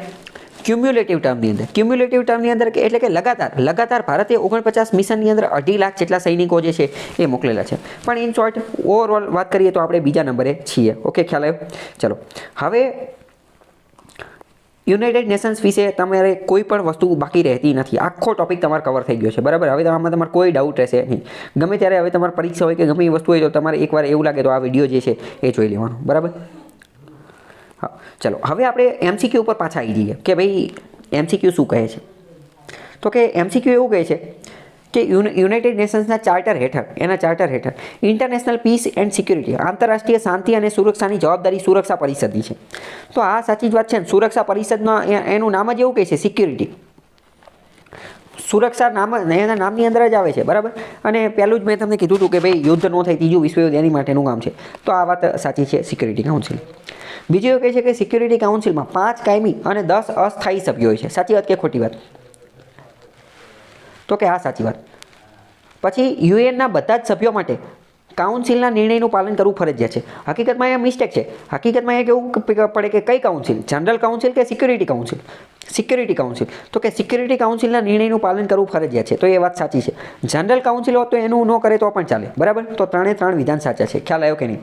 ક્યુમ્યુલેટિવ ટર્મની અંદર. ક્યુમ્યુલેટિવ ટર્મની અંદર એટલે કે લગાતાર ભારતે 49 મિશનની અંદર 2.5 લાખ જેટલા સૈનિકો જે છે એ મોકલેલા છે. પણ ઇન શોર્ટ ઓવરઓલ વાત કરીએ તો આપણે બીજા નંબરે છીએ. ઓકે, ખ્યાલ આવ્યો? ચલો, હવે યુનાઇટેડ નેશન્સ વિશે તમારે કોઈ પણ વસ્તુ બાકી રહેતી નથી. આખો ટોપિક તમારે કવર થઈ ગયો છે, બરાબર. હવે આમાં તમારે કોઈ ડાઉટ રહેશે નહીં. ગમે ત્યારે હવે તમારે પરીક્ષા હોય કે ગમે એ વસ્તુ હોય તો તમારે એકવાર એવું લાગે તો આ વિડીયો જે છે એ જોઈ લેવાનો, બરાબર. હા, ચલો હવે આપણે એમસીક્યુ ઉપર પાછા આવી જઈએ કે ભાઈ એમસીક્યુ શું કહે છે. તો કે એમસીક્યુ એવું કહે છે કે યુનાઇટેડ નેશન્સના ચાર્ટર હેઠળ ઇન્ટરનેશનલ પીસ એન્ડ સિક્યુરિટી, આંતરરાષ્ટ્રીય શાંતિ અને સુરક્ષાની જવાબદારી સુરક્ષા પરિષદની છે. તો આ સાચી જ વાત છે ને. સુરક્ષા પરિષદમાં એનું નામ જ એવું કહે છે, સિક્યુરિટી. સુરક્ષા એના નામની અંદર જ આવે છે, બરાબર. અને પહેલું જ મેં તમને કીધું હતું કે ભાઈ યુદ્ધ ન થાય, ત્રીજું વિશ્વયુદ્ધ એની માટેનું કામ છે. તો આ વાત સાચી છે, સિક્યુરિટી કાઉન્સિલ. બીજું એવું કહે છે કે સિક્યુરિટી કાઉન્સિલમાં 5 કાયમી અને 10 અસ્થાયી સભ્યો હોય છે. સાચી વાત કે ખોટી વાત? તો કે આ સાચી વાત. પછી યુએનના બધા જ સભ્યો માટે કાઉન્સિલના નિર્ણયનું પાલન કરવું ફરજિયાત છે. હકીકતમાં એ મિસ્ટેક છે. હકીકતમાં એ કેવું પડે કે કઈ કાઉન્સિલ, જનરલ કાઉન્સિલ કે સિક્યુરિટી કાઉન્સિલ? Security council. તો કે સિક્યુરિટી કાઉન્સિલના નિર્ણયનું પાલન કરવું ફરજિયાત છે. તો એ વાત સાચી છે. જનરલ કાઉન્સિલ હોત તો એનું ન કરે તો પણ ચાલે, બરાબર. તો 3 વિધાન સાચા છે. ખ્યાલ આવ્યો કે નહીં?